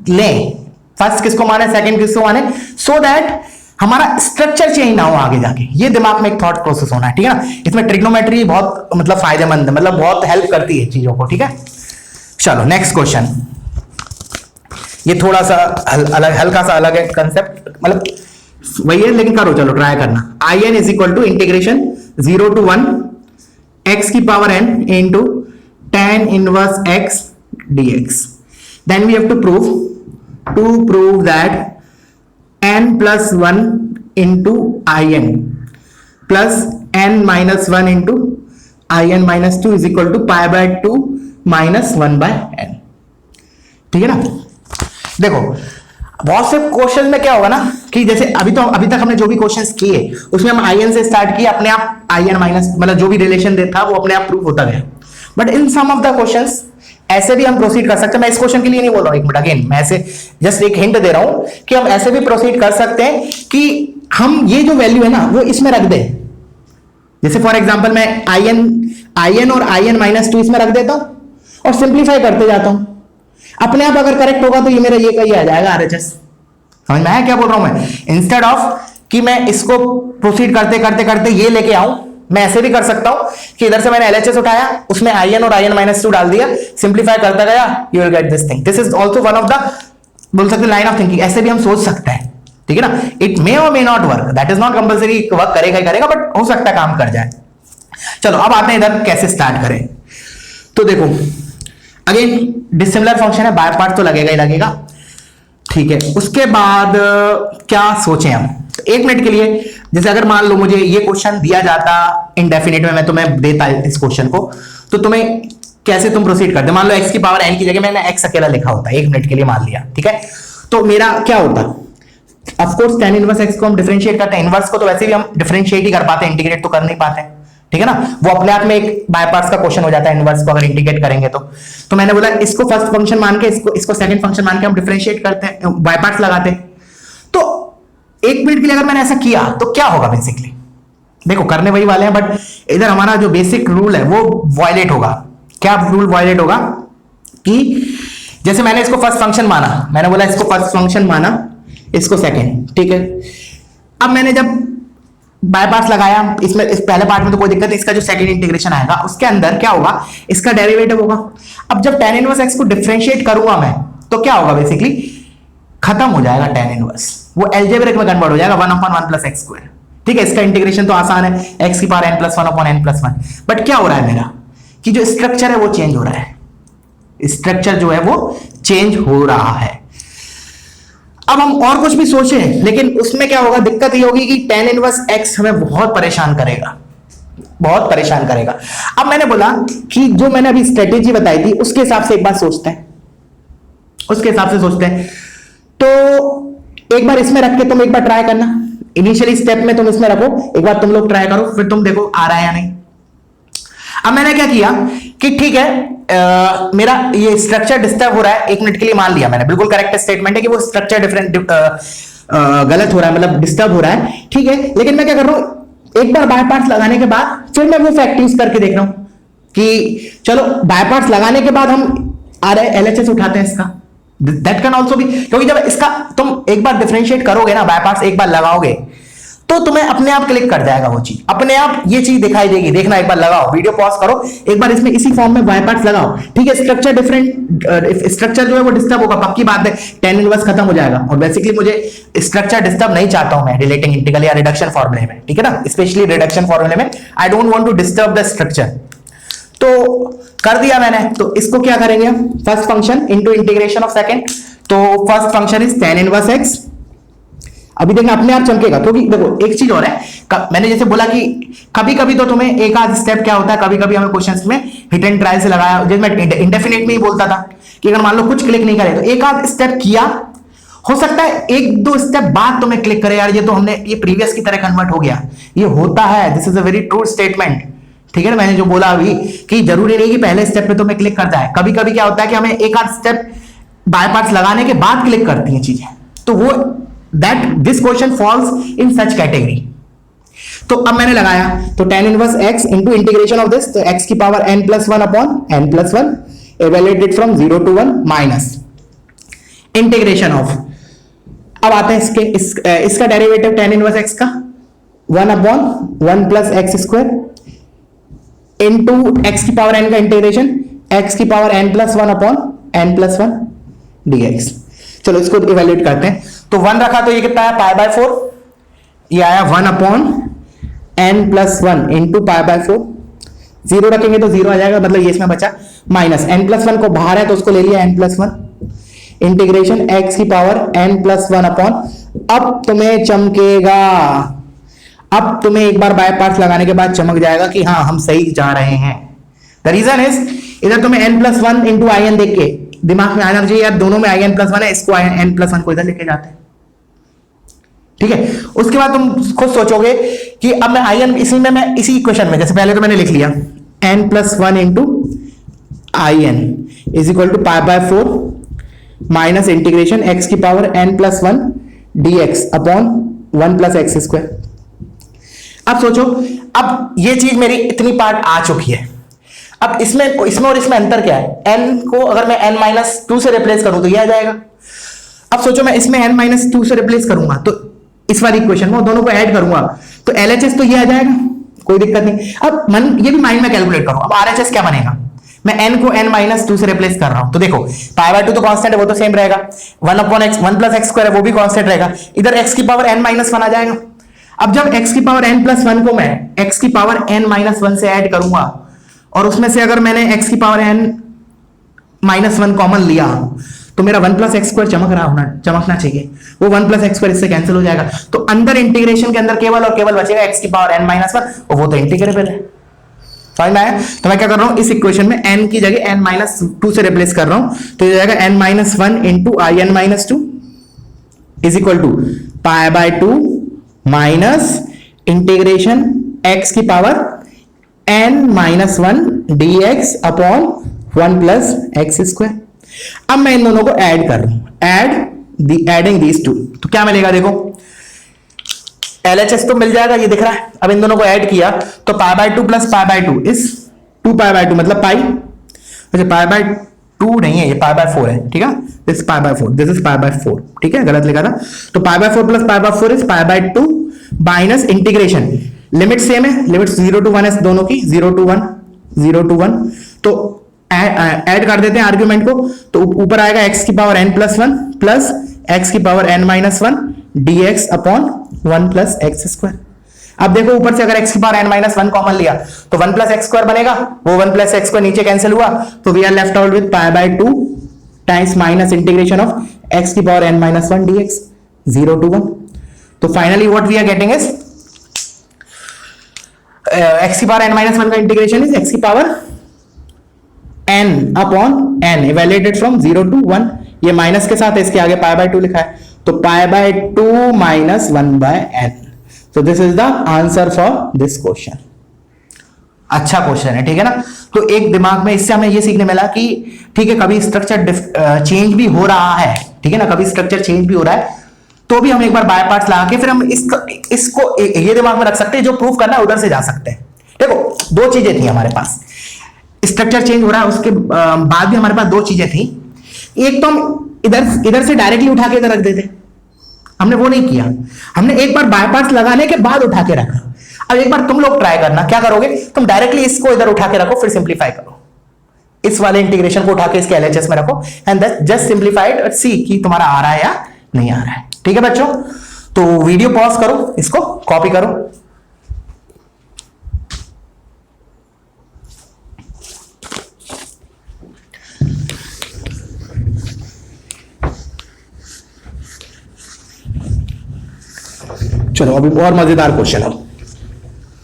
लें, फर्स्ट किसको माने, सेकंड किसको माने, सो दैट हमारा स्ट्रक्चर चेंज ना हो आगे जाके। ये दिमाग में एक थॉट प्रोसेस होना है, ठीक है ना। इसमें ट्रिग्नोमेट्री बहुत मतलब फायदेमंद है, मतलब बहुत हेल्प करती है चीजों को, ठीक है। चलो नेक्स्ट क्वेश्चन, ये थोड़ा सा अलग, हल्का सा अलग है कंसेप्ट, मतलब वही है लेकिन करो, चलो ट्राई करना। I n is equal to integration 0 to 1 x की power n into tan inverse x dx. Then we have to prove that n plus 1 into in plus n minus 1 into in minus 2 is equal to pi by 2 minus 1 by n, ठीक है ना। देखो बहुत से question में क्या होगा ना कि जैसे अभी तक हमने जो भी क्वेश्चंस किए उसमें हम आई एन से स्टार्ट किए, अपने आप आई एन माइनस मतलब जो भी रिलेशन था वो अपने आप प्रूव होता गया। But in some of the questions ऐसे भी हम प्रोसीड कर सकते हैं। मैं इस क्वेश्चन के लिए नहीं बोल रहा हूं, एक मिनट अगेन मैं ऐसे जस्ट एक हिंट दे रहा हूं कि हम ऐसे भी प्रोसीड कर सकते हैं कि हम ये जो वैल्यू है ना वो इसमें रख दें। जैसे फॉर एग्जाम्पल मैं आई एन और आई एन माइनस 2 इसमें रख देता हूं और सिंप्लीफाई करते जाता हूं। अपने आप अगर करेक्ट होगा तो ये मेरा ये का ये आ जाएगा आरएचएस। समझ में आया क्या बोल रहा हूं मैं। इंस्टेड ऑफ कि मैं इसको प्रोसीड करते करते करते ये लेके आऊं, मैं ऐसे भी कर सकता हूं कि इधर से मैंने एलएचएस उठाया, उसमें आईएन और आईएन माइनस 2 डाल दिया, सिंप्लीफाई करता गया, you will get this thing. This is also one of the बोल सकते लाइन ऑफ थिंकिंग। ऐसे भी हम सोच सकते हैं, ठीक है ना। इट मे और may not work, that is not compulsory work करेगा ही करेगा, बट हो सकता है काम कर जाए। चलो अब आते हैं इधर कैसे स्टार्ट करें। तो देखो अगेन डिसिमिलर फंक्शन है, बाय पार्ट तो लगेगा ही लगेगा, ठीक है। उसके बाद क्या सोचें हम, तो एक मिनट के लिए जैसे अगर मान लो मुझे ये क्वेश्चन दिया जाता इंडेफिनिट में, मैं तुम्हें देता इस क्वेश्चन को, तो तुम्हें कैसे तुम प्रोसीड करते। मान लो x की पावर n की जगह मैंने x अकेला लिखा होता, एक मिनट के लिए मान लिया, ठीक है। तो मेरा क्या होता, of course tan inverse x को हम डिफरेंशिएट करते हैं, इनवर्स को तो वैसे भी हम डिफरेंशिएट ही कर पाते हैं, इंटीग्रेट तो कर नहीं पाते, ठीक है ना। वो अपने आप में एक बाय पार्ट्स का क्वेश्चन हो जाता है, इनवर्स को अगर इंटीग्रेट करेंगे तो मैंने बोला इसको फर्स्ट फंक्शन मान के इसको सेकंड फंक्शन मान के हम डिफरेंशिएट करते हैं, बाय पार्ट्स लगाते हैं। तो एक मिनट के लिए अगर मैंने ऐसा किया तो क्या होगा, बेसिकली देखो करने वही वाले हैं, बट इधर हमारा जो बेसिक रूल है वो वायलेट होगा। क्या रूल वायलेट होगा कि जैसे मैंने इसको फर्स्ट फंक्शन माना, मैंने बोला इसको फर्स्ट फंक्शन माना, इसको सेकंड, ठीक है। अब मैंने जब बाय पार्ट्स लगाया, इसमें इस पहले पार्ट में तो कोई दिक्कत नहीं, इसका जो सेकंड इंटीग्रेशन आएगा उसके अंदर क्या होगा, इसका डेरिवेटिव होगा। अब जब tan इनवर्स x को डिफरेंशिएट करूंगा मैं तो क्या होगा, बेसिकली खत्म हो जाएगा tan इनवर्स, वो अलजेब्रिक में कन्वर्ट हो जाएगा 1/1 + x², ठीक है। इसका इंटीग्रेशन तो आसान है, x की पावर n + 1/n+1। बट क्या हो रहा है मेरा कि जो स्ट्रक्चर है वो चेंज हो रहा है, स्ट्रक्चर जो है वो चेंज हो रहा है। अब हम और कुछ भी सोचें लेकिन उसमें क्या होगा, दिक्कत ये होगी कि tan इनवर्स x हमें बहुत परेशान करेगा, बहुत परेशान करेगा। अब मैंने बोला कि जो मैंने अभी स्ट्रेटेजी बताई थी उसके हिसाब से एक बार सोचते हैं, उसके हिसाब से सोचते हैं। तो एक बार इसमें रख के तुम एक बार ट्राई करना, इनिशियली स्टेप में तुम इसमें रखो, एक बार तुम लोग ट्राई करो, फिर तुम देखो आ रहा है या नहीं। अब मैंने क्या किया कि ठीक है मेरा ये स्ट्रक्चर डिस्टर्ब हो रहा है, एक मिनट के लिए मान लिया मैंने, बिल्कुल करेक्ट स्टेटमेंट है कि वो स्ट्रक्चर डिफरेंट गलत हो रहा है, मतलब डिस्टर्ब हो रहा है, ठीक है। लेकिन मैं क्या कर रहा हूं, एक बार बाय पार्ट्स लगाने के बाद फिर मैं वो फैक्ट यूज करके देख रहा हूं कि चलो बाय पार्ट्स लगाने के बाद हम एलएचएस उठाते हैं इसका, दैट कैन ऑल्सो बी। क्योंकि जब इसका तुम एक बार डिफरेंशिएट करोगे ना, बाय पार्ट्स एक बार लगाओगे तो तुम्हें अपने आप क्लिक कर जाएगा वो चीज, अपने आप ये चीज दिखाई देगी। देखना, एक बार लगाओ, वीडियो पॉज करो, एक बार इसमें इसी फॉर्म में बाय पार्ट्स लगाओ, ठीक है। स्ट्रक्चर डिफरेंट, स्ट्रक्चर जो है वो डिस्टर्ब होगा, पक्की बात है, tan इनवर्स खत्म हो जाएगा। और बेसिकली मुझे स्ट्रक्चर डिस्टर्ब नहीं चाहता हूं मैं रिलेटिंग इंटीग्रल या रिडक्शन फॉर्मूले में, ठीक है ना, स्पेशली रिडक्शन फॉर्मूले में I don't want to disturb the structure. तो कर दिया मैंने, तो इसको क्या करेंगे हम, first function into integration of second. तो first function is tan inverse x, अभी देखना अपने आप चमकेगा। क्योंकि देखो एक चीज और है, मैंने जैसे बोला कि कभी कभी तो तुम्हें एक आध स्टेप क्या होता है, कभी कभी हमें क्वेश्चंस में हिट एंड ट्रायल से लगाया, जैसे मैं इंडेफिनेट में ही बोलता था कि अगर मान लो कुछ क्लिक नहीं करे तो एक आध स्टेप किया, हो सकता है एक दो स्टेप बाद तुम्हें क्लिक करे, यार ये तो हमने ये प्रीवियस की तरह कन्वर्ट हो गया, ये होता है। This is a very true statement, ठीक है ना। मैंने जो बोला अभी कि जरूरी नहीं कि पहले स्टेप पे तुम्हें क्लिक करता है, कभी कभी क्या होता है कि हमें एक आध स्टेप बाय पार्ट्स लगाने के बाद क्लिक करती हैं चीजें, तो वो that this question falls in such category. तो अब मैंने लगाया तो tan inverse x into integration of this, तो x की power n plus one upon n plus one, evaluated from 0 to 1 minus integration of, अब आता है इसका डेरिवेटिव tan इनवर्स x का 1 upon 1 plus x square into x की power n का integration x की power n plus one upon n plus one dx। चलो इसको इवेल्युएट करते हैं, तो 1 रखा तो ये कितना है पाई बाय 4, ये आया 1 upon n plus one into pi by 4, 0 रखेंगे तो 0 आ जाएगा, मतलब ये इसमें बचा माइनस n प्लस वन को बाहर है तो उसको ले लिया n plus one integration x की power n plus one upon, अब तुम्हें चमकेगा, अब तुम्हें एक बार बाय पार्ट्स लगाने के बाद चमक जाएगा कि हाँ हम सही जा रहे हैं। द रीजन इज इधर तुम्हें n plus one into I n देख के दिमाग में आना चाहिए यार दोनों में आई एन प्लस वन है, इसको n प्लस वन को इधर लेके जाते हैं, ठीक है। उसके बाद तुम खुद सोचोगे कि अब मैं आई एन इसी इक्वेशन में, जैसे पहले तो मैंने लिख लिया n plus one into I n is equal to pi by 4 minus integration x की power n plus one dx upon 1 plus x square. अब सोचो, अब ये चीज मेरी इतनी पार्ट आ चुकी है, अब इसमें और इसमें अंतर क्या है, n को अगर मैं n माइनस टू से रिप्लेस करूं तो ये आ जाएगा। अब सोचो मैं इसमें n माइनस टू से रिप्लेस करूंगा तो इस वाली इक्वेशन में दोनों को ऐड करूंगा तो LHS तो ये आ जाएगा, कोई दिक्कत नहीं। अब ये भी माइंड में कैलकुलेट करो, अब RHS क्या बनेगा, मैं n को n माइनस टू से रिप्लेस कर रहा हूं तो देखो पाई बाय 2 तो कांस्टेंट है, वो तो सेम रहेगा, 1 upon x 1 plus x square है वो भी कांस्टेंट रहेगा, इधर x की पावर n माइनस वन आ जाएगा। अब जब x की पावर n प्लस वन को मैं x की पावर n माइनस वन से ऐड करूंगा और उसमें से अगर मैंने x की power n minus one common लिया तो मेरा 1 प्लस एक्स स्क्वायर चमकना चाहिए, वो 1 प्लस एक्स स्क्वायर इससे कैंसिल हो जाएगा, तो अंदर इंटीग्रेशन के अंदर केवल और केवल बचेगा x की पावर n माइनस वन, और वो तो इंटीग्रेबल है। समझ में आया? तो मैं क्या कर रहा हूं, इस इक्वेशन में n की जगह n माइनस टू से रिप्लेस कर रहा हूं, तो ये जाएगा n minus one into I n minus two is equal to pi by 2 minus integration x की power n minus one dx upon 1 plus x square. अब मैं इन दोनों को ऐड कर रहा हूं, एडिंग दीज टू, तो क्या मिलेगा देखो, LHS तो मिल जाएगा, ये दिख रहा है। अब इन दोनों को ऐड किया तो pi by 2 plus pi by 2 is 2 pi by 2 मतलब पाई, अच्छा पाई बाय 2 नहीं है, ये पाई बाय 4 है, ठीक है, this pi by 4, this is pi by 4, ठीक है, गलत लिखा था। तो pi by 4 plus pi by 4 is pi by 2 minus integration, limit same है, लिमिट 0 to 1 है दोनों की, 0 to 1 0 to 1, तो ऐड कर देते हैं आर्ग्यूमेंट को, तो ऊपर आएगा x की power n plus one plus x की power n minus one dx upon 1 plus x square. अब देखो ऊपर से अगर x की power n minus one common लिया तो 1 प्लस एक्स स्क्वायर बनेगा, वो 1 प्लस एक्स स्क्वायर नीचे कैंसिल हुआ, तो we are left out with pi by 2 times minus integration of x की power n minus one dx 0 to 1। तो finally what we are getting is x की power n minus one का integration is x की power n upon n evaluated from 0 to 1, ये minus के साथ है, इसके आगे पाई बाय 2 लिखा है, तो pi by 2 minus 1 by n। So this is the answer for this question. अच्छा क्वेश्चन है, ठीक है ना। तो एक दिमाग में इससे हमें ये सीखने मिला कि ठीक है कभी स्ट्रक्चर चेंज भी हो रहा है, ठीक है ना, कभी स्ट्रक्चर चेंज भी हो रहा है तो भी हम एक बार बाय पार्ट्स लगा के फिर हम इसको ये दिमाग में रख सकते हैं, जो प्रूफ करना है उधर से जा सकते हैं। देखो दो चीजें थी हमारे पास, स्ट्रक्चर चेंज हो रहा है उसके बाद भी हमारे पास दो चीजें थी, एक तो हम इधर से डायरेक्टली उठा के इधर रख देते, हमने वो नहीं किया, हमने एक बार बाय पार्ट्स लगाने के बाद उठा के रखा। अब एक बार तुम लोग ट्राई करना, क्या करोगे तुम, डायरेक्टली इसको इधर उठा के रखो, फिर सिंप्लीफाई करो, इस वाले इंटीग्रेशन को उठा के इसके LHS में रखो एंड जस्ट सिंप्लीफाई इट और सी कि तुम्हारा आ रहा है या नहीं आ रहा है, ठीक है बच्चों। तो वीडियो पॉज करो, इसको कॉपी करो। चलो अभी और मजेदार क्वेश्चन है,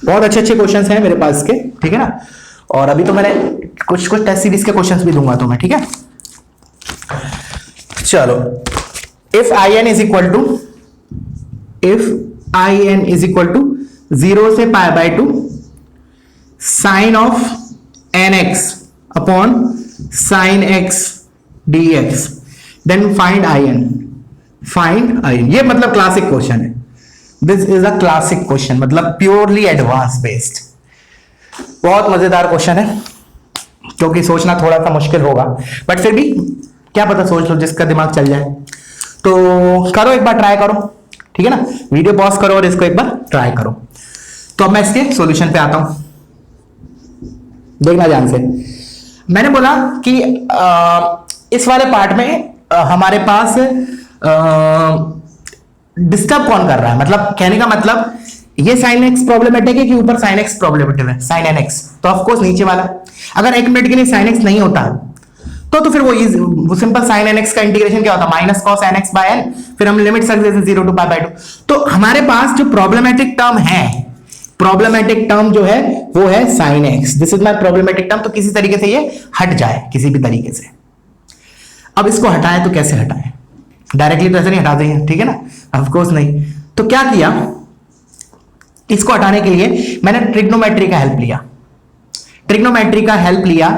बहुत अच्छे अच्छे क्वेश्चंस हैं मेरे पास के, ठीक है ना। और अभी तो मैंने कुछ कुछ टेस्ट सीरीज के क्वेश्चंस भी दूंगा तुम्हें, ठीक है। चलो, if I n is equal to 0 से pi by 2 sine of n x upon sine x d x, then find I n. ये मतलब क्लासिक क्वेश्चन है, this is a classic question, मतलब प्योरली एडवांस बेस्ड। बहुत मजेदार question है, क्योंकि सोचना थोड़ा सा मुश्किल होगा, बट फिर भी क्या पता सोच लो, जिसका दिमाग चल जाए। तो करो, एक बार ट्राई करो, ठीक है ना। वीडियो पॉज करो और इसको एक बार ट्राई करो। तो अब मैं इसके सॉल्यूशन पे आता हूं, देखना ध्यान से। मैंने बोला कि इस वाले पार्ट में हमारे पास डिस्टर्ब कौन कर रहा है, मतलब कहने का मतलब ये साइन एक्स प्रॉब्लमेटिक है कि ऊपर साइन एक्स प्रॉब्लमेटिक है, साइन एन एक्स, तो ऑफ कोर्स नीचे वाला। अगर एक मिनट के लिए साइन एक्स नहीं होता तो फिर वो सिंपल साइन एन एक्स का इंटीग्रेशन क्या होता, minus cos n x by n, फिर हम लिमिट रख देते 0 to पाई बाय 2। तो हमारे पास जो प्रॉब्लमेटिक टर्म है, प्रॉब्लमेटिक टर्म जो है वो है sine x, this is my problematic term. तो किसी तरीके से ये हट जाए, किसी भी तरीके से। अब इसको हटाए तो कैसे हटाए, डायरेक्टली तो ऐसे नहीं हटा देंगे, ठीक है ना, ऑफ कोर्स नहीं। तो क्या किया, इसको हटाने के लिए मैंने ट्रिग्नोमेट्री का हेल्प लिया।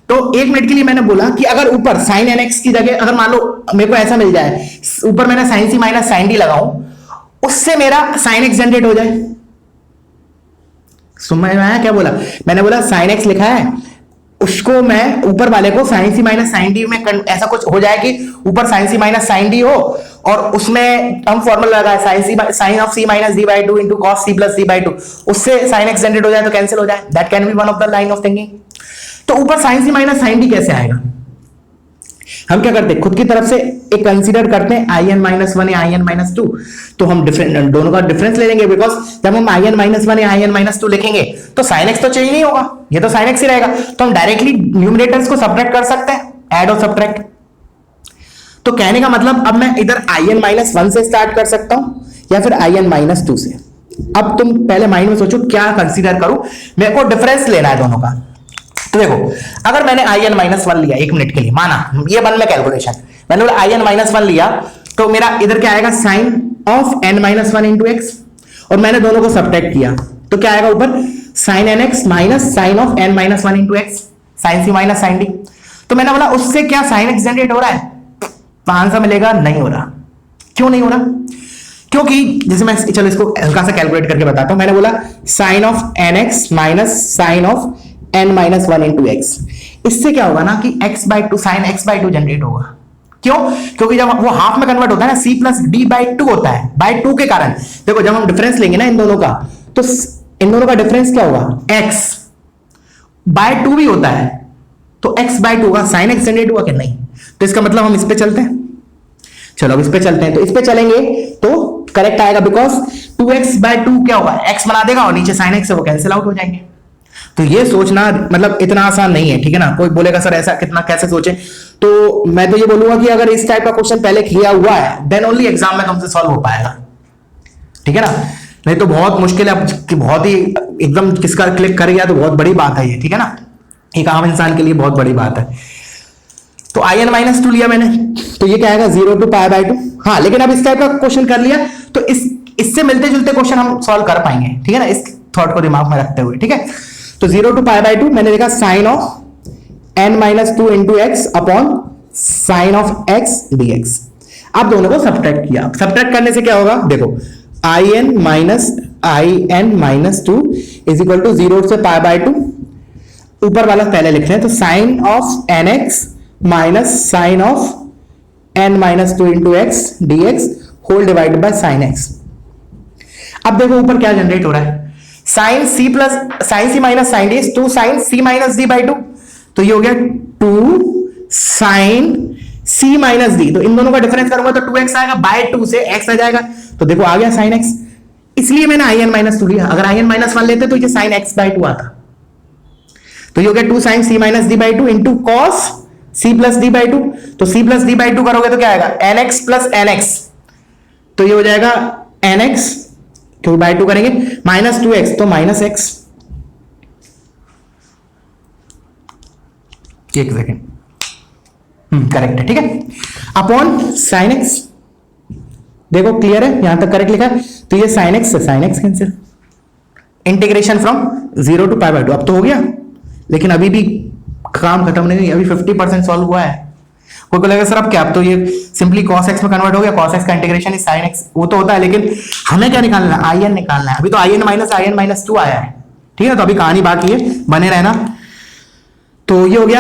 तो एक मिनट के लिए मैंने बोला कि अगर ऊपर साइन एन एक्स की जगह अगर मान लो मेरे को ऐसा मिल जाए, ऊपर मैंने sign c minus sine D लगाऊं, उससे मेरा साइन एक्स जनरेट हो जाए। समझ में आया क्या बोला, मैंने बोला साइन एक्स लिखा है, उसको मैं ऊपर वाले को sine c minus sine d में ऐसा कुछ हो जाए कि ऊपर sine c minus sine d हो, और उसमें हम फॉर्मूला लगाए sine of c minus d by 2 into cos c plus d by 2, उससे साइन एक्स जनरेट हो जाए तो कैंसिल हो जाए। That can be one of the line of thinking. तो ऊपर sine c minus sine D कैसे आएगा, हम क्या करते हैं, खुद की तरफ से एक कंसीडर करते हैं आई एन माइनस 1 या आई एन माइनस 2, तो हम दोनों का डिफरेंस ले लेंगे, बिकॉज जब हम आई एन माइनस 1 या आई एन माइनस 2 लिखेंगे तो साइन एक्स तो चेंज नहीं होगा, ये तो साइन एक्स ही रहेगा। तो हम डायरेक्टली न्यूमरेटर्स को सब्ट्रैक्ट कर सकते हैं, ऐड और सब्ट्रैक्ट। तो कहने का मतलब अब मैं इधर आई एन माइनस 1 से स्टार्ट कर सकता हूं या फिर आई एन माइनस 2 से। अब तुम पहले माइंड में सोचो क्या कंसीडर करूं, मेरे को डिफरेंस लेना है दोनों का। तो देखो, अगर मैंने आई एन माइनस 1 लिया एक मिनट के लिए, माना ये बन में कैलकुलेशन, मैंने आई एन माइनस 1 लिया, तो मेरा इधर क्या आएगा, sine of n minus 1 into x, और मैंने दोनों को सब्ट्रैक्ट किया तो क्या आएगा ऊपर, sine n x minus sine of n minus 1 into x, sine c minus sine d. तो मैंने बोला उससे क्या साइन एक्स जनरेट हो रहा है, तो आंसर मिलेगा नहीं हो रहा। क्यों नहीं हो रहा, क्योंकि जैसे मैं चलो इसको हल्का सा कैलकुलेट करके बताता हूं। मैंने बोला sine of n x minus sine of n minus 1 into x, इससे क्या होगा ना कि x by 2 sine x by 2 generate होगा। क्यों, क्योंकि जब वो हाफ में कन्वर्ट होता है ना, c प्लस डी बाई 2 होता है, बाई 2 के कारण। देखो जब हम डिफरेंस लेंगे ना इन दोनों का, तो इन दोनों का डिफरेंस क्या होगा, x बाई 2 भी होता है, तो x बाई 2 का साइन x जनरेट हुआ कि नहीं। तो इसका मतलब हम इस पे चलते हैं, चलो अब इस पे चलते हैं। तो इस पे चलेंगे तो करेक्ट आएगा, बिकॉज 2x बाई 2 क्या होगा, x बना देगा और नीचे साइन x है वो कैंसिल आउट हो जाएंगे। तो ये सोचना मतलब इतना आसान नहीं है, ठीक है ना। कोई बोलेगा सर ऐसा कितना कैसे सोचे, तो मैं तो ये बोलूंगा कि अगर इस टाइप का क्वेश्चन पहले किया हुआ है देन ओनली एग्जाम में तुमसे सॉल्व हो पाएगा, ठीक है ना। नहीं तो बहुत मुश्किल है, बहुत ही एकदम किसका क्लिक कर गया तो बहुत बड़ी बात है ये, ठीक है ना, एक आम इंसान के लिए बहुत बड़ी बात है। तो आई एन माइनस 2 लिया मैंने, तो ये क्या आएगा 0 to पाई बाय 2। हाँ, लेकिन अब इस टाइप का क्वेश्चन कर लिया तो इससे मिलते जुलते क्वेश्चन हम सॉल्व कर पाएंगे, ठीक है ना, इस थॉट को दिमाग में रखते हुए, ठीक है। तो 0 to पाई बाय 2 मैंने देखा sine of n minus 2 into x upon sine of x dx। अब दोनों को सब्ट्रैक्ट किया, सब्ट्रैक्ट करने से क्या होगा, देखो I n minus 2 is equal to 0 से पाई बाय 2, ऊपर वाला पहले लिख रहे हैं, तो sine of n x minus sine of n minus 2 into x dx whole divided by sine x. अब देखो ऊपर क्या जनरेट हो रहा है, sine c minus sine d 2 sine c minus d by 2, तो ये हो गया 2 साइन सी माइनस डी। तो इन दोनों का डिफरेंस करूंगा तो 2x आएगा, बाय 2 से x आ जाएगा, तो देखो आ गया साइन x। इसलिए मैंने आई एन माइनस 2 लिया, अगर आई एन माइनस 1 लेते तो ये साइन x बाई 2 आता। तो ये हो गया 2 sine c minus d by 2 into cos c plus d by 2। तो सी प्लस डी बाई 2 करोगे तो क्या आएगा, nx प्लस nx, तो ये हो जाएगा nx क्योंकि बाय 2 करेंगे -2x तो -x, एक सेकेंड, करेक्ट है, ठीक है, अपॉन sin x, देखो क्लियर है, यहां तक करेक्ट लिखा है, तो ये sin x से sin x cancel, integration from 0 to π/2, अब तो हो गया, लेकिन अभी भी काम खत्म नहीं, अभी 50% सॉल्व हुआ है। कोई बोलेगा सर अब क्या, अब तो ये सिंपली cos x में कन्वर्ट हो गया, cos x का इंटीग्रेशन इज sin x, वो तो होता है, लेकिन हमें क्या निकालना है, in निकालना है, अभी तो in -2 आया है, ठीक है, तो अभी कहानी बाकी है, बने रहना। तो ये हो गया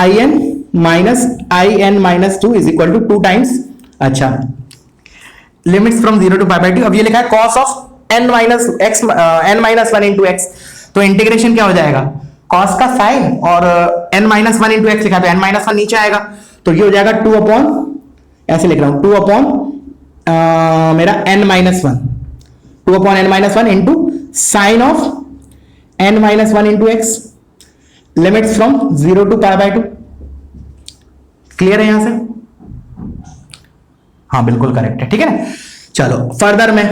in -2 is equal to 2 times, अच्छा लिमिट्स फ्रॉम 0 to π/2, अब ये लिखा है cos of n -1 into x, तो इंटीग्रेशन क्या हो जाएगा, cos का साइन और n-1 into x लिखा है, तो n-1 नीचे आएगा, तो ये हो जाएगा 2 अपॉन, ऐसे लिख रहा हूं 2 अपॉन मेरा n-1, 2 upon n-1 into sine of n-1 into x, limits from 0 to π/2, clear है यहां से, हाँ बिल्कुल करेक्ट है, ठीक है ना। चलो फर्दर मैं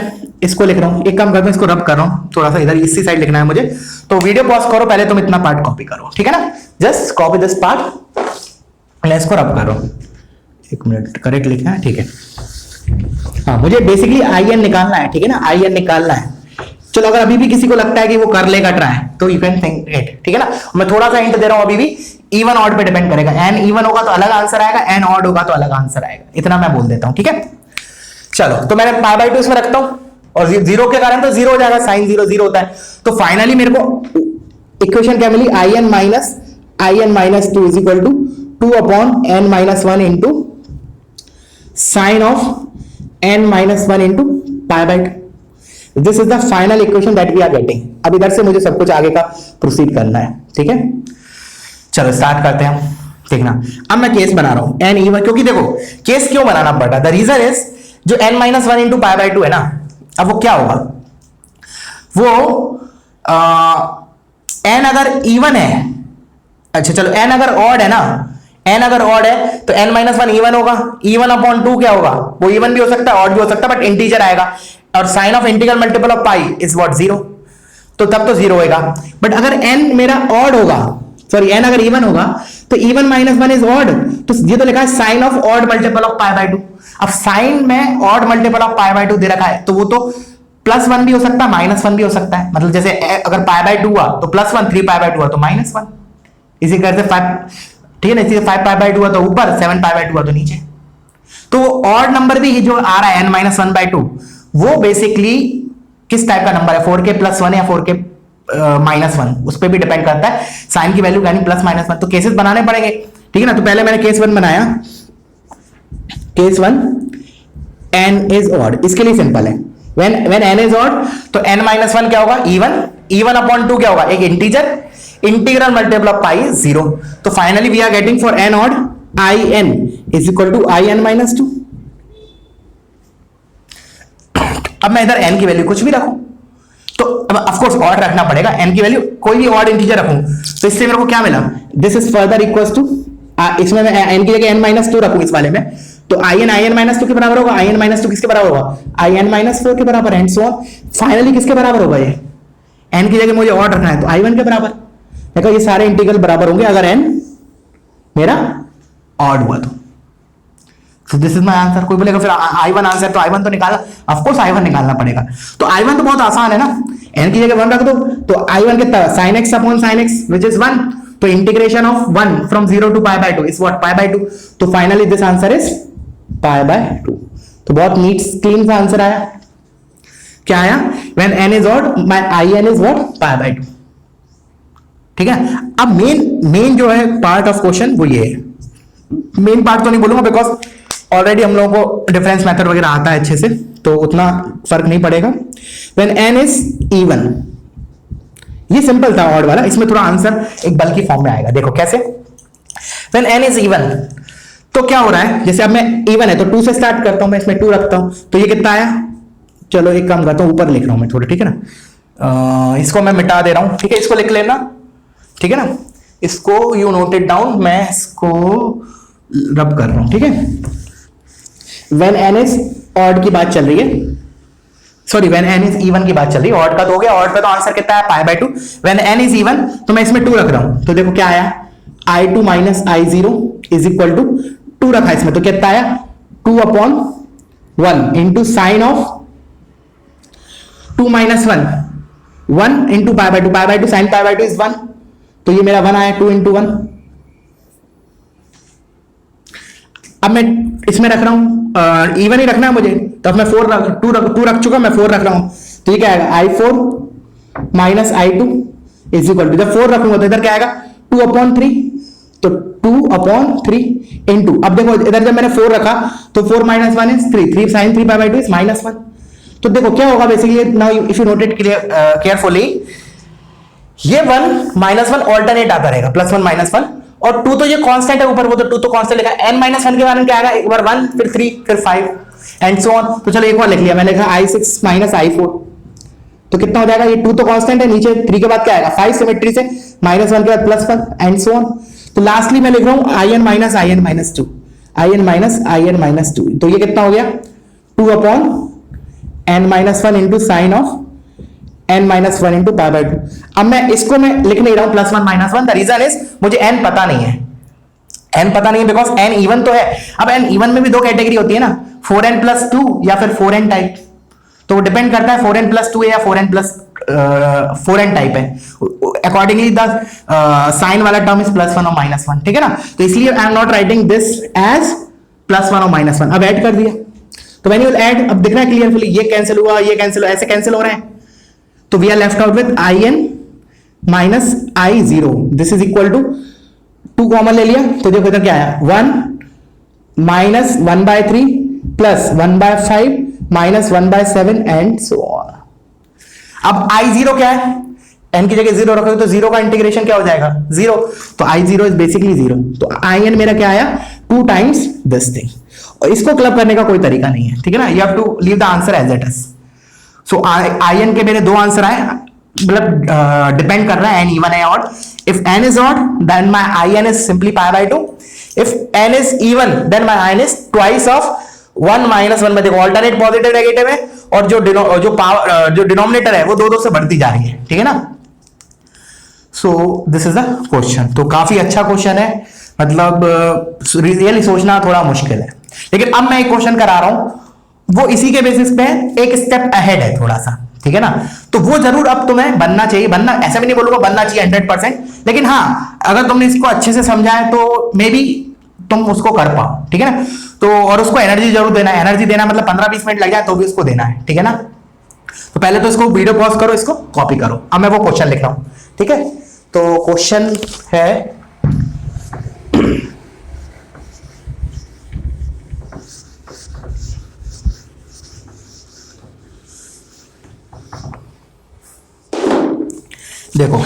इसको लिख रहा हूं, एक काम करता हूं, इसको रब कर रहा हूं, थोड़ा सा इधर इसी साइड लिखना है मुझे, तो वीडियो पॉज करो, पहले तुम इतना पार्ट कॉपी करो, ठीक है ना, जस्ट कॉपी दिस पार्ट, मैं इसको रब कर रहा हूं, एक मिनट, करेक्ट लिखना है, ठीक है, हाँ मुझे बेसिकली in निकालना है, ठीक है ना, in निकालना है। चलो अगर अभी भी किसी को लगता है कि वो कर लेगा ट्राई, तो यू कैन थिंक इट, ठीक है ना, मैं थोड़ा सा हिंट दे रहा हूं, अभी भी इवन ऑड पे डिपेंड करेगा, n इवन होगा तो अलग आंसर आएगा, n ऑड होगा तो अलग आंसर आएगा, इतना मैं बोल देता हूं, ठीक है। चलो तो मैंने π/2 इसमें रखता हूं, और 0 के कारण तो 0 हो जाएगा, sin 0 0 होता है, तो फाइनली मेरे को इक्वेशन क्या मिली, in -2 is equal to 2 upon n-1 into sine of n-1 into π/2, this is the final equation that we are getting. अब इधर से मुझे सब कुछ आगे का प्रोसीड करना है, ठीक है, चलो स्टार्ट करते हैं, देखना अब मैं केस बना रहा हूं n इवन, क्योंकि देखो केस क्यों बनाना पड़ता है, द रीजन इज जो n-1 इंटू π/2 है ना, अब वो क्या होगा, वो n अगर इवन है, अच्छा चलो n अगर ऑड है ना, n अगर ऑड है तो n-1 इवन होगा, इवन अपॉन 2 क्या होगा, वो इवन भी हो सकता है ऑड भी हो सकता है, बट इंटीजर आएगा, और sine of integral multiple of pi is what 0, तो तब तो 0 होएगा, बट अगर n मेरा ऑड होगा, सॉरी n अगर इवन होगा तो इवन -1 इज ऑड, तो ये तो लिखा है sine of odd multiple of π/2, अब साइन में ऑड मल्टीपल ऑफ π/2 दे रखा है, तो वो तो +1 भी हो सकता है, -1 भी हो सकता है, मतलब जैसे अगर π/2 हुआ तो +1, 3π/2 हुआ तो -1, इसी तरह से 5, ठीक है ना, इसी 5π/2 हुआ तो ऊपर, 7π/2 हुआ तो नीचे, तो ऑड नंबर भी जो आ रहा है n-1/2, वो बेसिकली किस टाइप का नंबर है, 4k +1 या 4k -1, उस पर भी डिपेंड करता है, साइन की वैल्यू यानी +-1, तो केसेस बनाने पड़ेंगे, ठीक है ना। तो पहले मैंने केस 1 बनाया, केस 1 n इज ऑड, इसके लिए सिंपल है, when n इज ऑड तो n-1 क्या होगा, इवन अपॉन 2 क्या होगा, एक integer, integral multiple of pi 0, तो finally we are getting for n odd in is equal to in-2। अब मैं इधर n की वैल्यू कुछ भी रखूं, तो अब ऑफ कोर्स ऑड रखना पड़ेगा, n की वैल्यू कोई भी ऑड इंटीजर रखूं, तो इससे मेरे को क्या मिला, this is further equals to, इसमें मैं n की जगह n-2 रखूं इस वाले में, तो in-2 के बराबर होगा, in-2 किसके बराबर होगा, in-4 के बराबर, एंड सो ऑन, फाइनली किसके बराबर होगा, ये n की जगह मुझे ऑड रखना है तो i1 के बराबर, देखो ये सारे इंटीग्रल बराबर होंगे अगर n मेरा ऑड हुआ तो दिस इज माय आंसर। कोई बोलेगा फिर i1 आंसर, तो i1 तो निकालना, ऑफ कोर्स i1 निकालना पड़ेगा, तो i1 तो बहुत आसान है ना, n की जगह 1 रख दो, तो i1 कितना, sin x अपॉन sin x व्हिच इज 1, तो integration of 1 from 0 to π/2 is what, π/2, तो फाइनली दिस आंसर इज π/2, तो बहुत नीट क्लीन सा आंसर आया, क्या आया, when n is odd my in is what, π/2, ठीक है। अब मेन जो है पार्ट ऑफ क्वेश्चन वो ये है, मेन पार्ट तो नहीं बोलूंगा बिकॉज ऑलरेडी हम लोगों को डिफरेंस मेथड वगैरह आता है अच्छे से, तो उतना फर्क नहीं पड़ेगा। व्हेन n इज इवन, ये सिंपल था ऑड वाला, इसमें थोड़ा आंसर एक बल्कि फॉर्म में आएगा, देखो कैसे, व्हेन n इज इवन, तो क्या हो रहा है, जैसे अब मैं इवन है तो 2 से स्टार्ट करता हूं, मैं इसमें 2 रखता हूं, तो ये कितना आया, चलो एक काम करता हूं, ऊपर लिख रहा हूं मैं थोड़ा, ठीक है ना, इसको मैं मिटा दे रहा हूं, ठीक है, इसको लिख लेना, ठीक है ना, इसको यू नोट इट डाउन, मैं इसको रब कर रहा हूं, ठीक है। व्हेन n इज ऑड की बात चल रही है, sorry when n is even की बात चल रही है, ऑड का तो हो गया, ऑड पे तो आंसर कितना है पाई by 2, when n is even तो मैं इसमें 2 रख रहा हूं, तो देखो क्या आया i2 minus i0 is equal to 2 रखा इसमें, तो कितना आया 2/1 into sine of 2 minus 1 into pi by 2 sine pi by 2 is 1, तो ये मेरा 1 आया 2 इंटू 1। अब मैं इसमें रख रहा हूं इवन ही रखना है मुझे, तो अब मैं 2 रख चुका, मैं 4 रख रहा हूं, तो ये क्या आएगा i4 minus i2 is equal to, जब 4 रखूंगा तो इधर क्या आएगा 2/3, तो 2/3 इंटू, अब देखो इधर जब मैंने 4 रखा तो 4 minus 1 is 3 sine 3 pi by 2 is -1, तो देखो क्या होगा basically, now if you note it carefully, ये 1 -1 ऑल्टरनेट आता रहेगा, +1 -1, और 2 तो ये कांस्टेंट है ऊपर, वो तो 2 तो कांस्टेंट लिखा है, n-1 के बारे में क्या आएगा, एक बार 1 फिर 3 फिर 5 एंड सो ऑन, तो चलो एक और लिख लिया मैंने, लिखा i6 माइनस i4, तो कितना हो जाएगा, ये 2 तो कांस्टेंट है, नीचे 3 के बाद क्या आएगा 5 सिमेट्री से, -1 के बाद +1 एंड सो ऑन, तो लास्टली मैं लिख रहा हूं in minus in minus 2, in minus in minus 2, तो ये कितना हो गया 2/n-1 into sine of n-1 into pi by 2। अब मैं इसको मैं लिख नहीं रहा हूं +1 -1, द रीजन इज मुझे n पता नहीं है, n पता नहीं है बिकॉज n इवन तो है। अब n इवन में भी 2 कैटेगरी होती है ना, 4n + 2 या फिर 4n टाइप, तो वो डिपेंड करता है 4n + 2 है या 4n टाइप है, अकॉर्डिंगली द साइन वाला टर्म इज +1 और -1, ठीक है ना, तो इसलिए I am not writing this as +1 और -1, अब ऐड कर दिया, तो व्हेन यू विल ऐड, अब दिख रहा है क्लियरफुली, ये कैंसिल हुआ, ये कैंसिल हुआ, ऐसे कैंसिल हो रहे हैं, तो we are left out with in minus i0, this is equal to 2 common ले लिया, तो देखो इधर क्या आया 1 minus 1/3 plus 1/5 minus 1/7 and so on. अब i0 क्या है, n की जगह 0 रखोगे तो 0 का इंटीग्रेशन क्या हो जाएगा 0, तो i0 इज बेसिकली 0, तो in मेरा क्या आया 2 टाइम्स दिस थिंग, और इसको क्लब करने का कोई तरीका नहीं है, ठीक है ना, you have to leave the answer as it is. So in के मेरे 2 आंसर आए, मतलब डिपेंड कर रहा है n इवन है odd, if n is odd then my in is simply pi by 2, if n is even then my in is twice of 1 - 1 में, देखो ऑल्टरनेट पॉजिटिव नेगेटिव है, और जो डिनोमिनेटर है वो 2 से बढ़ती जा रही है, ठीक है ना, सो दिस इज द क्वेश्चन। तो काफी अच्छा क्वेश्चन है, मतलब रियली सोचना थोड़ा मुश्किल है, लेकिन अब मैं एक क्वेश्चन करा रहा हूं, वो इसी के बेसिस पे एक स्टेप अहेड है थोड़ा सा, ठीक है ना, तो वो जरूर अब तुम्हें बनना चाहिए, बनना ऐसा भी नहीं बोलूंगा बनना चाहिए 100%, लेकिन हाँ अगर तुमने इसको अच्छे से समझा है तो मे बी तुम उसको कर पाओ, ठीक है ना, तो और उसको एनर्जी जरूर देना है, एनर्जी देना मतलब 15-20 मिनट लग जाए तो भी उसको देना है, ठीक है ना। तो पहले तो इसको वीडियो पॉज करो, इसको कॉपी करो, अब मैं वो क्वेश्चन लिख रहा हूं, ठीक है, तो क्वेश्चन है देखो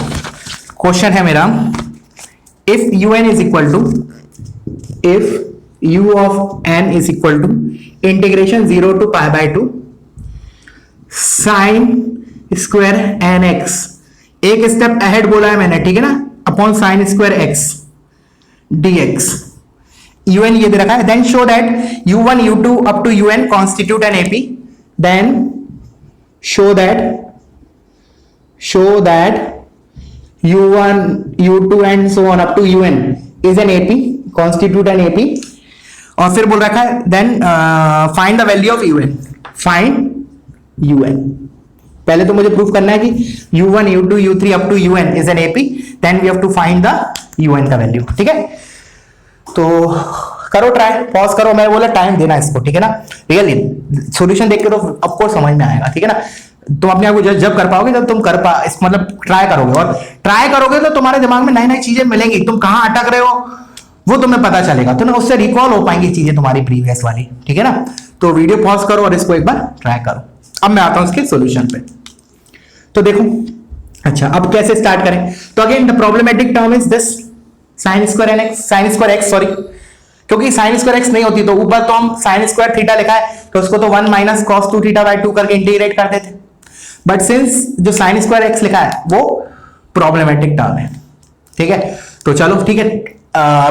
क्वेश्चन है मेरा, if un is equal to, if u of n is equal to integration 0 to pi by 2 sine square nx, एक स्टेप अहेड बोला है मैंने, ठीक है ना, upon sine square x dx, un ये दे रखा है, then show that u1 u2 up to un constitute an AP, then show that u1 u2 and so on up to un is an AP, constitute an AP, और फिर बोल रखा है then find the value of un, find un, पहले तो मुझे proof करना है कि u1 u2 u3 up to un is an AP, then we have to find the un का वैल्यू, ठीक है, तो करो ट्राई, पॉज करो, मैं बोला टाइम देना इसको, ठीक है ना, रियली सॉल्यूशन देख के तो ऑफकोर्स समझ में आएगा, ठीक है ना, तुम अपने आप को जब कर पाओगे जब तुम मतलब ट्राई करोगे, और ट्राई करोगे तो तुम्हारे दिमाग में नई नई चीजें मिलेंगी, तुम कहां अटक रहे हो वो तुम्हें पता चलेगा, तो ना उससे रिकॉल हो पाएंगी चीजें तुम्हारी प्रीवियस वाली, ठीक है ना, तो वीडियो पॉज करो और इसको एक बार ट्राई करो। अब मैं आता हूं इसके सॉल्यूशन पे, तो देखो अच्छा अब कैसे स्टार्ट करें, तो again the problematic term is this sign square x, sorry क्योंकि साइन स्क्वायर एक्स नहीं होती तो ऊपर तो हम साइन स्क्वायर थीटा लिखा है तो उसको तो 1 माइनस कॉस 2 थीटा बाय 2 करके इंटीग्रेट करते थे, बट सिंस जो साइन स्क्वायर एक्स लिखा है वो प्रॉब्लमेटिक टर्म है, ठीक है, तो चलो ठीक है,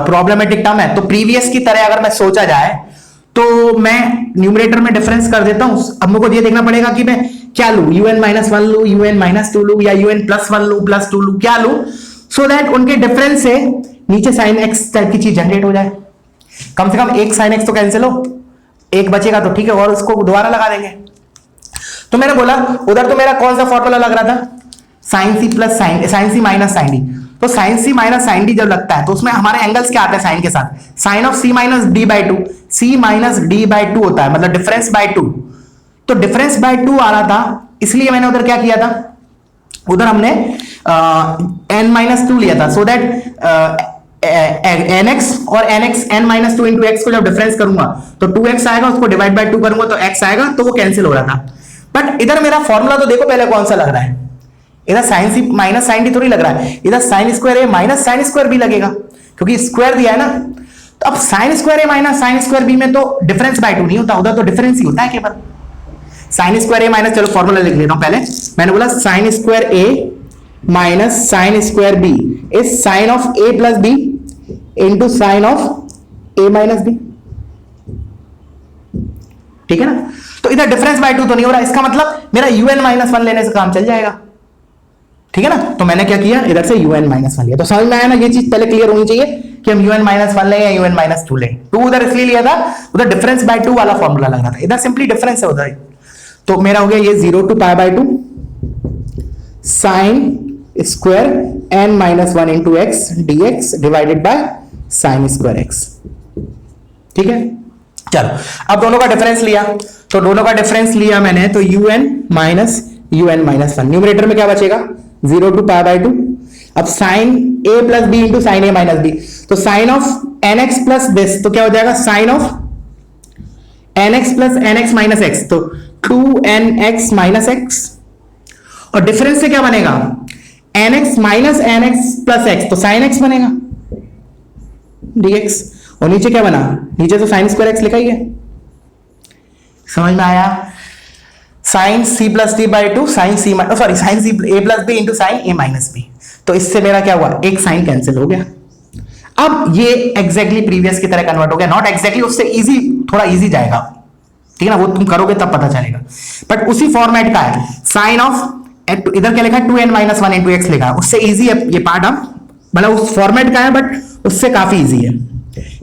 प्रॉब्लमेटिक टर्म है तो प्रीवियस की तरह अगर मैं सोचा जाए तो मैं न्यूमरेटर में डिफरेंस कर देता हूं, अब मुझको ये देखना पड़ेगा कि मैं क्या लू, un माइनस वन लू, un माइनस टू लू, या un प्लस वन लू, प्लस टू लू, क्या लू, सो दैट उनके डिफरेंस से नीचे साइन एक्स टाइप की चीज जनरेट हो जाए। कम से कम एक साइन एक्स तो कैंसिल हो, एक बचेगा तो ठीक है, और उसको दोबारा लगा देंगे। तो मैंने बोला उधर तो मेरा कौन सा फॉर्मूला लग रहा था, sign c plus sign c minus sine d. तो sign c minus sine D जब लगता है तो उसमें हमारे एंगल्स क्या आते हैं साइन के साथ, sine of c minus d by two, c minus d by two होता है, मतलब डिफरेंस बाय टू। तो डिफरेंस बाय टू आ रहा था, इसलिए मैंने उधर क्या किया था, उधर हमने n माइनस टू लिया था, सो दैट एन एक्स और n x n minus two into x को जब डिफरेंस करूंगा तो 2x आएगा, उसको डिवाइड बाय 2 करूंगा तो x आएगा, तो वो कैंसिल हो रहा था। बट इधर मेरा फॉर्मूला तो देखो पहले कौन सा लग रहा है, इधर sign c minus sine D थोड़ी लग रहा है, इधर sign square a minus sine square B लगेगा, क्योंकि स्क्वायर दिया है ना। तो अब sign square a minus sine square B में तो डिफरेंस बाय 2 नहीं होता, उधर तो डिफरेंस ही होता है केवल। साइन स्क्वायर ए माइनस, चलो फॉर्मूला लिख लेता हूं पहले, मैंने बोला sine square a minus sine square b is sine of a plus B into sine of a minus b, ठीक है ना। तो इधर डिफरेंस बाय 2 तो नहीं हो रहा, इसका मतलब मेरा un माइनस वन लेने से काम चल जाएगा, ठीक है ना। तो मैंने क्या किया, इधर से un माइनस वन लिया। तो समझ में आया ना, ये चीज पहले क्लियर होनी चाहिए कि हम un माइनस वन लें या un माइनस टू लें। टू उधर इसलिए लिया था, उधर डिफरेंस बाय 2 वाला फॉर्मूला लग रहा था, इधर सिंपली डिफरेंस है उधर। तो मेरा हो गया ये 0 to pi by 2 sine square n minus one into x d x divided by sine square x, ठीक है। चलो अब दोनों का डिफरेंस लिया, तो दोनों का डिफरेंस लिया मैंने, तो un माइनस वन, न्यूमरेटर में क्या बचेगा 0 टू पाई बाय 2। अब sine a plus B into sine A minus B, तो sine of nx plus this, तो क्या हो जाएगा sine of nx plus nx minus x, तो 2nx माइनस एक्स, और डिफरेंस से क्या बनेगा nx minus nx plus x, तो साइन एक्स बनेगा dx, और नीचे क्या बना, नीचे तो साइन स्क्वायर एक्स लिखा ही है। समझ में आया, sine c plus d by two sine c sorry sine c a plus B into sine A minus B. तो इससे मेरा क्या हुआ, एक साइन कैंसिल हो गया। अब ये एग्जैक्टली प्रीवियस की तरह कन्वर्ट हो गया, नॉट एग्जैक्टली, उससे इजी, थोड़ा इजी जाएगा, ठीक है ना, वो तुम करोगे तब पता चलेगा, बट उसी फॉर्मेट का है। साइन ऑफ इधर क्या लिखा है 2n minus one into x लिखा है, उससे इजी है ये पार्ट, अब मतलब उस फॉर्मेट का है बट उससे काफी इजी है।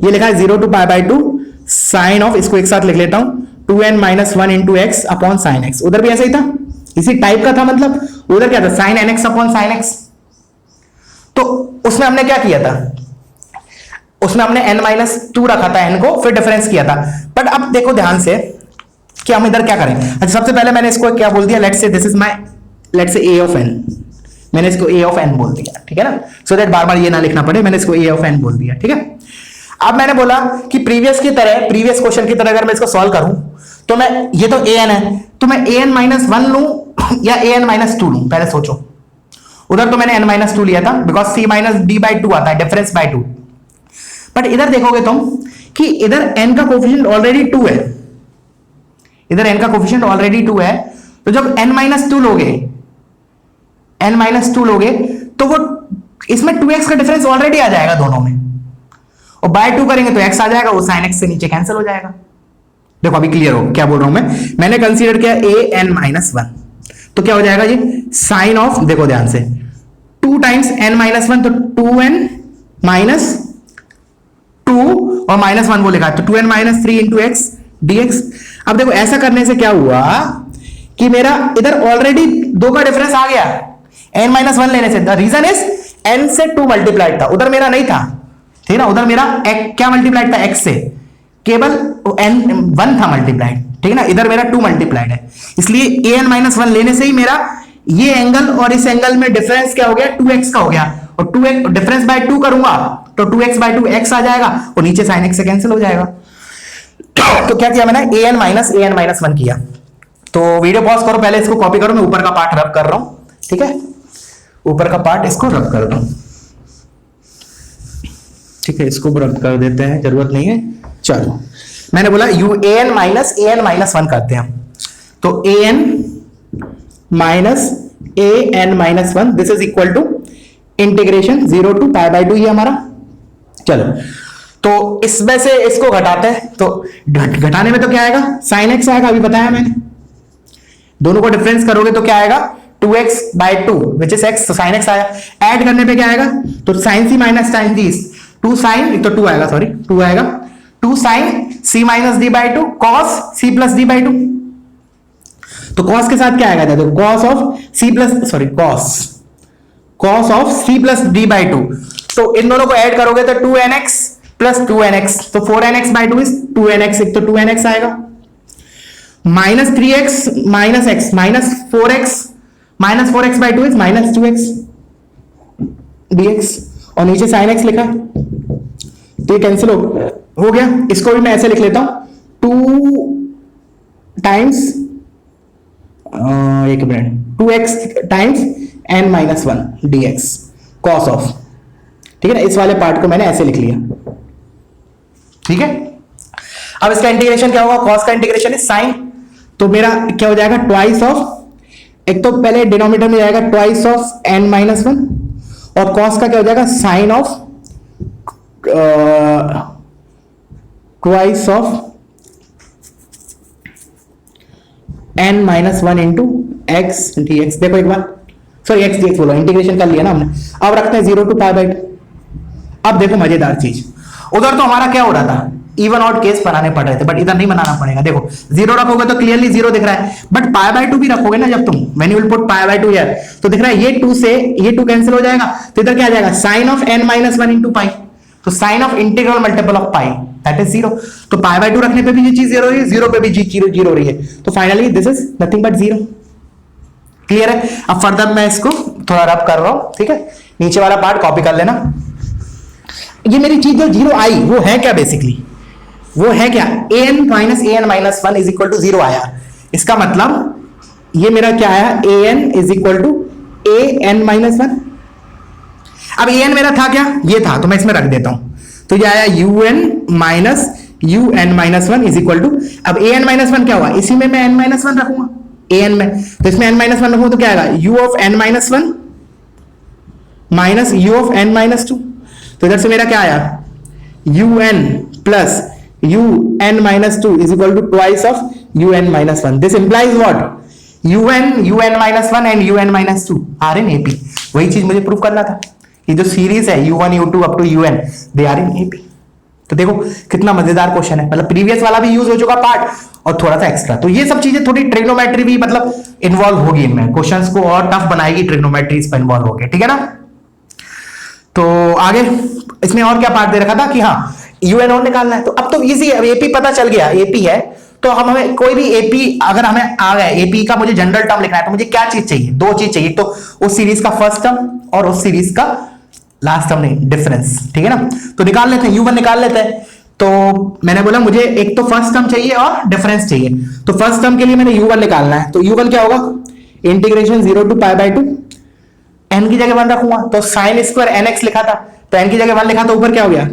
ये लिखा है 0 to pi by 2 sine of, इसको एक साथ लिख लेता हूं, 2n minus one into x upon sine x. उधर भी ऐसा ही था, इसी टाइप का था, मतलब उधर क्या था sine nx upon sine x. तो उसमें हमने क्या किया था, उसमें हमने n माइनस टू रखा था n को, फिर डिफरेंस किया था। बट अब देखो ध्यान से कि हम इधर क्या करें। अच्छा सबसे पहले मैंने इसको क्या बोल दिया, let's say this is my, let's say a of n, मैंने इसको a ऑफ n बोल दिया, ठीक है ना, सो दैट बार बार ये ना लिखना पड़े, मैंने इसको a ऑफ n बोल दिया, ठीक है। अब मैंने बोला कि प्रीवियस की तरह, प्रीवियस क्वेश्चन की तरह अगर मैं इसको सॉल्व करूं तो मैं, ये तो an है, तो मैं an माइनस वन लू या an माइनस टू लू, पहले सोचो। उधर तो मैंने n माइनस टू लिया था because c minus d by to आता है, डिफरेंस बाय 2। बट इधर देखोगे तुम कि इधर n का कोफिशिएंट ऑलरेडी 2 है, इधर n का कोफिशिएंट ऑलरेडी 2 है, तो जब n माइनस टू लोगे, n माइनस टू लोगे तो वो इसमें 2x का डिफरेंस ऑलरेडी आ जाएगा दोनों में, और बाय 2 करेंगे तो x आ जाएगा, वो sin x से नीचे कैंसिल हो जाएगा। देखो अभी क्लियर हो क्या बोल रहा हूं मैंने कंसीडर किया a n माइनस वन, तो क्या हो जाएगा जी साइन ऑफ, देखो ध्यान से 2 टाइम्स n माइनस वन, तो 2n माइनस 2 और माइनस वन वो लिखा है, तो 2n minus three into x dx। अब देखो ऐसा करने से क्या हुआ कि मेरा इधर ऑलरेडी 2 का डिफरेंस आ गया n माइनस वन लेने से। द रीजन इज n से 2 मल्टीप्लाइड था, उधर मेरा नहीं था, ठीक है ना, उधर मेरा क्या मल्टीप्लाइड था x से, केवल n 1 था मल्टीप्लाइड, ठीक है ना, इधर मेरा 2 मल्टीप्लाइड है, इसलिए an माइनस वन लेने से ही मेरा ये एंगल और इस एंगल में डिफरेंस क्या हो गया 2x का हो गया, और 2x डिफरेंस बाय 2 करूंगा तो 2x बाय 2 x आ जाएगा, और नीचे sin x से कैंसिल हो जाएगा। तो क्या किया मैंने an माइनस वन किया। तो वीडियो पॉज करो, पहले इसको कॉपी करो, मैं ऊपर का पार्ट रब कर रहा हूं, ठीक है, ऊपर का पार्ट इसको रब कर दो, ठीक है, इसको रब कर देते हैं, जरूरत नहीं है। चलो मैंने बोला an माइनस वन करते हैं, तो an minus one this is equal to integration 0 to pi by 2, ये हमारा। चलो तो इसमें से इसको घटाते हैं, तो घटाने में तो क्या आएगा sin x आएगा, अभी बताया मैंने, दोनों को डिफरेंस करोगे तो क्या आएगा 2x/2 विच इज x, तो sin x आया। ऐड करने पे क्या आएगा, तो sin c minus sin d, 2 sin, तो 2 आएगा, सॉरी 2 आएगा, 2 sin c minus d/2 cos c plus d/2। तो cos के साथ क्या आएगा, देखो cos of c plus, sorry cos of c plus d/2, तो इन दोनों को ऐड करोगे तो 2nx प्लस 2nx, तो 4nx/2 इज 2nx, एक तो 2nx आएगा, minus 3x minus x minus 4x/2 is minus 2x dx, और नीचे sin x लिखा है, तो ये कैंसिल हो गया। इसको भी मैं ऐसे लिख लेता हूं 2 टाइम्स, एक minute, 2x times n minus 1 dx cos of, ठीक है ना, इस वाले पार्ट को मैंने ऐसे लिख लिया, ठीक है। अब इसका इंटीग्रेशन क्या होगा, cos का इंटीग्रेशन है sin, तो मेरा क्या हो जाएगा ट्वाइस ऑफ, एक तो पहले डिनोमिनेटर में जाएगा ट्वाइस ऑफ n माइनस 1, और cos का क्या हो जाएगा sine of twice of n minus 1 into x dx। देखो एक बार, सॉरी x dx बोलो, इंटीग्रेशन कर लिया ना हमने, अब रखते हैं 0 to π/2। अब देखो मजेदार चीज, उधर तो हमारा क्या हो रहा था, इवन ऑड केस बनाने पड़ रहे थे, बट इधर नहीं बनाना पड़ेगा। देखो 0 रखोगे तो क्लियरली 0 दिख रहा है, बट π/2 भी रखोगे ना जब तुम, when you will put π/2 here, तो दिख रहा है ये 2 से ये 2 कैंसिल हो जाएगा, तो इधर क्या आ जाएगा sine of n minus 1 into pi, तो sine of integral multiple of pi that is 0, तो π/2 रखने पे भी ये चीज 0 हो रही है, 0 पे भी जीरो हो रही है, तो finally this is nothing but 0। Clear है। अब फर्दर मैं इसको थोड़ा रब कर रहा हूं, ठीक है, नीचे वाला पार्ट कॉपी कर लेना। ये मेरी चीज जो 0 आई वो है क्या, बेसिकली वो है क्या, an minus an minus 1 is equal to 0 आया, इसका मतलब ये मेरा क्या आया, an is equal to an minus 1। अब an मेरा था क्या, ये था, तो मैं इसमें रख देता हूं, तो ये आया un minus un minus 1 is equal to, अब an माइनस 1 क्या हुआ, इसी में मैं n माइनस 1 रखूंगा an में, तो इसमें n माइनस 1 रखूंगा तो क्या आएगा u of n minus 1 minus u of n minus 2, तो इधर से मेरा क्या आया un plus un minus 2 is equal to twice of un minus 1. This implies what? un minus 1 and un minus 2 are in AP. वही चीज मुझे prove करना था। ये जो सीरीज है u1 u2 up to un, they are in AP. तो देखो कितना मजेदार क्वेश्चन है, मतलब प्रीवियस वाला भी यूज हो चुका पार्ट और थोड़ा सा एक्स्ट्रा, तो ये सब चीजें थोड़ी ट्रिग्नोमेट्री भी मतलब इन्वॉल्व होगी इनमें, क्वेश्चंस को और टफ बनाएगी ट्रिग्नोमेट्री इस पर इन्वॉल्व होगी, ठीक है ना। तो आगे इसमें और क्या पार्ट दे रखा था कि हाँ UN और निकालना है, तो अब तो इजी है, अब AP पता चल गया, AP है, तो हम हमें कोई भी AP अगर हमें आ गया, AP का मुझे जनरल टर्म लिखना है, तो मुझे क्या चीज चाहिए, 2 चीज चाहिए, तो उस सीरीज का फर्स्ट टर्म और उस सीरीज का लास्ट टर्म नहीं, डिफरेंस, ठीक है ना। तो निकाल लेते हैं, U1 निकाल लेते हैं। तो मैंने बोला मुझे एक तो फर्स्ट टर्म चाहिए और डिफरेंस चाहिए, तो फर्स्ट टर्म के लिए मैंने U1 निकालना है, तो U1 क्या होगा, इंटीग्रेशन 0 to π/2, n की जगह 1 रखूंगा, तो साइन स्क्वायर nx लिखा था, तो n की जगह 1 लिखा, तो ऊपर क्या हो गया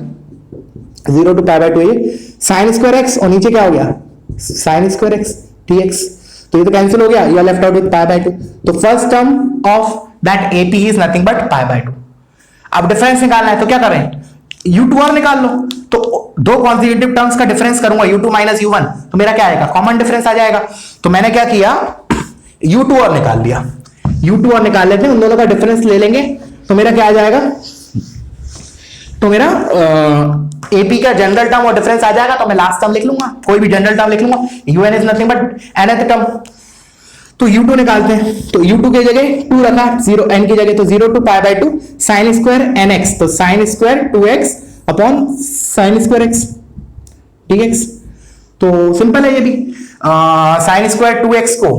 0 to π/2, ये साइन स्क्वायर x और नीचे क्या हो गया साइन स्क्वायर x dx, तो ये तो कैंसिल हो गया, you are left out with π/2, तो first term of that AP is nothing but π/2। अब डिफरेंस निकालना है, तो क्या करें, u2 और निकाल लो, तो दो कॉन्जिक्यूटिव टर्म्स का डिफरेंस करूंगा u2 माइनस u1, तो मेरा क्या आएगा कॉमन डिफरेंस आ जाएगा, तो मैंने क्या किया u2 और निकाल लिया, u2 और निकाल लेते हैं, उन दोनों का डिफरेंस ले लेंगे, तो मेरा क्या आ जाएगा, तो मेरा AP का जनरल टर्म और डिफरेंस आ जाएगा, तो मैं लास्ट टर्म लिख लूंगा, कोई भी जनरल टर्म लिख लूंगा, un is nothing but nth term, तो u2 निकालते हैं, तो u2 की जगह 2 रखा, 0 n की जगह, तो 0 to π/2 sin स्क्वायर nx, तो sin square 2x upon sin square x dx, तो सिंपल है ये भी, sin स्क्वायर 2x को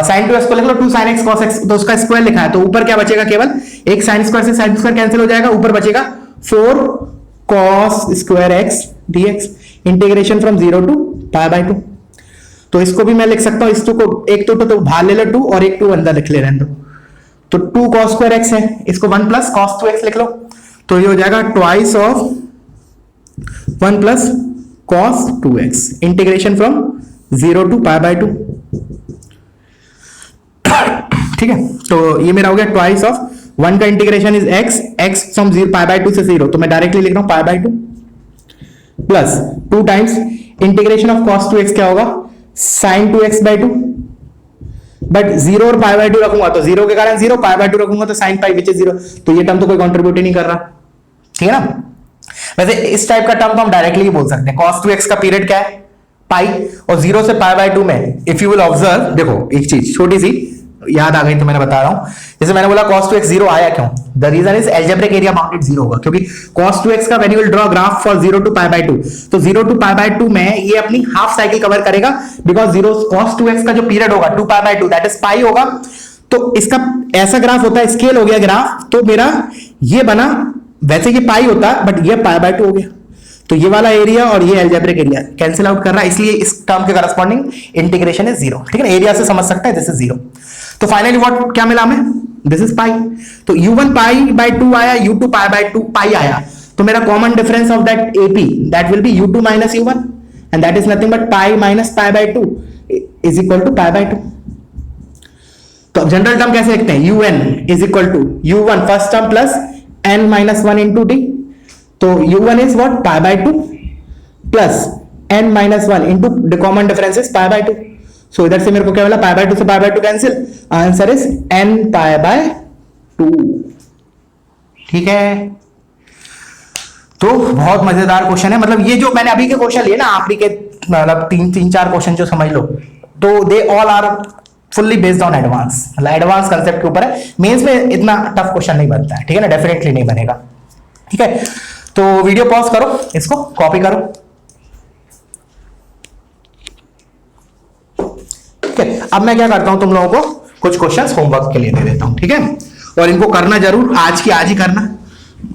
sin 2x को लिख लो 2 sin x cos x, तो उसका स्क्वायर लिखा है, तो ऊपर क्या बचेगा, केवल एक sin स्क्वायर से sin स्क्वायर कैंसिल हो जाएगा, ऊपर बचेगा 4 cos square x dx, integration from 0 to π/2, तो इसको भी मैं लिख सकता हूं, इस 2 को एक तो बाहर ले लो 2 और एक 2 अंदर लिख ले रहने दो, तो 2 cos स्क्वायर x है, इसको 1 प्लस cos 2x लिख लो, तो ये हो जाएगा twice of 1 plus cos 2x, integration from 0 to π/2, ठीक है। तो ये मेरा हो गया ट्वाइस ऑफ 1 का इंटीग्रेशन इज x फ्रॉम π/2 से 0, तो मैं डायरेक्टली लिख रहा हूं π/2 plus 2 times integration of cos 2x क्या होगा sin 2x/2 बट 0 और पाई बाय 2 रखूंगा तो 0 के कारण 0, पाई बाय 2 रखूंगा तो साइन पाई विच इज 0, तो ये टर्म तो कोई कंट्रीब्यूट ही नहीं कर रहा, ठीक है ना। वैसे इस टाइप का टर्म तो हम डायरेक्टली ही बोल सकते हैं, cos 2x का पीरियड क्या है पाई, और 0 से पाई बाय 2 में इफ यू विल ऑब्जर्व, देखो एक चीज छोटी सी याद आ गई तो मैंने बता रहा हूं, जैसे मैंने बोला cos 2x 0 आया क्यों, the reason is algebraic area bounded 0 होगा, क्योंकि cos 2x का when you will draw graph for 0 to pi by 2, तो 0 टू पाई बाय 2 में ये अपनी हाफ साइकिल कवर करेगा, बिकॉज 0 cos 2x का जो पीरियड होगा 2 पाई बाय 2 दैट इज पाई होगा, तो इसका ऐसा ग्राफ होता है, स्केल हो गया ग्राफ, तो मेरा ये बना, वैसे ये पाई होता बट ये पाई बाय 2 हो गया, तो ये वाला एरिया और ये अलजेब्रिक एरिया कैंसिल आउट कर रहा है, इसलिए इस टर्म के करस्पॉन्डिंग इंटीग्रेशन इज 0, ठीक है ना, एरिया से समझ सकता है दिस इज 0। तो फाइनली व्हाट क्या मिला हमें, दिस इज पाई, तो u1 पाई बाय 2 आया, u2 पाई बाय 2 पाई आया, तो मेरा common difference of that AP that will be u2 minus u1 and that is nothing but pi minus pi by 2 is equal to pi by 2। तो अब general term कैसे लिखते हैं, un is equal to u1 first term plus n minus 1 into d, तो u1 is what pi by 2 plus n minus 1 into the common difference is pi by 2, सो इधर से मेरे को क्या मिला, पाई बाय 2 से pi by 2 cancel, answer is n pi by 2, ठीक है। तो बहुत मजेदार क्वेश्चन है, मतलब ये जो मैंने अभी के क्वेश्चन लिए ना आखिरी के, मतलब तीन चार क्वेश्चन जो समझ लो, तो they all are fully based on advance, मतलब एडवांस कंसेप्ट के ऊपर है, मेंस में इतना टफ क्वेश्चन नहीं बनता है, ठीक है ना, डेफिनेटली नहीं बनेगा, ठीक है। तो वीडियो पॉज करो, इसको कॉपी करो, ठीक है। अब मैं क्या करता हूं, तुम लोगों को कुछ क्वेश्चंस होमवर्क के लिए दे देता हूं, ठीक है, और इनको करना जरूर, आज की आज ही करना,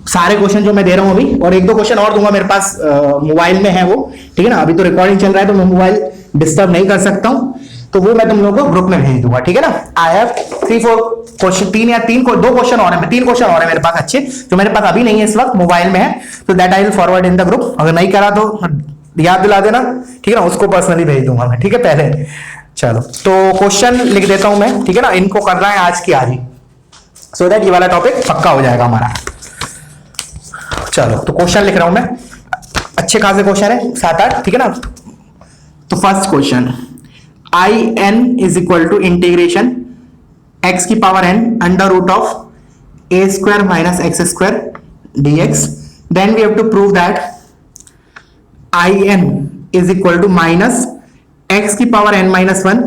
सारे क्वेश्चन जो मैं दे रहा हूं अभी, और एक दो क्वेश्चन और दूंगा, मेरे पास मोबाइल में है वो, ठीक है ना, अभी तो रिकॉर्डिंग चल रहा है तो मैं मोबाइल डिस्टर्ब नहीं कर सकता हूं, तो वो मैं तुम लोगों को ग्रुप में भेज दूंगा, ठीक है ना। आई हैव 3-4 क्वेश्चन, 2 क्वेश्चन और है, 3 क्वेश्चन और है मेरे पास अच्छे, जो मेरे पास अभी नहीं है, इस वक्त मोबाइल में है, तो that I will forward in the group, अगर नहीं करा तो याद दिला देना, ठीक है ना, उसको पर्सनली भेज दूंगा मैं, ठीक है। पहले चलो तो क्वेश्चन लिख देता हूं मैं, ठीक है ना, इनको करना है आज की आज ही, सो दैट ये वाला टॉपिक पक्का हो जाएगा हमारा। चलो तो क्वेश्चन लिख रहा हूं मैं, अच्छे खासे क्वेश्चन है 7-8, ठीक है ना। तो first question, I n is equal to integration x की power n under root of a square minus x square dx, then we have to prove that I n is equal to minus x की power n minus 1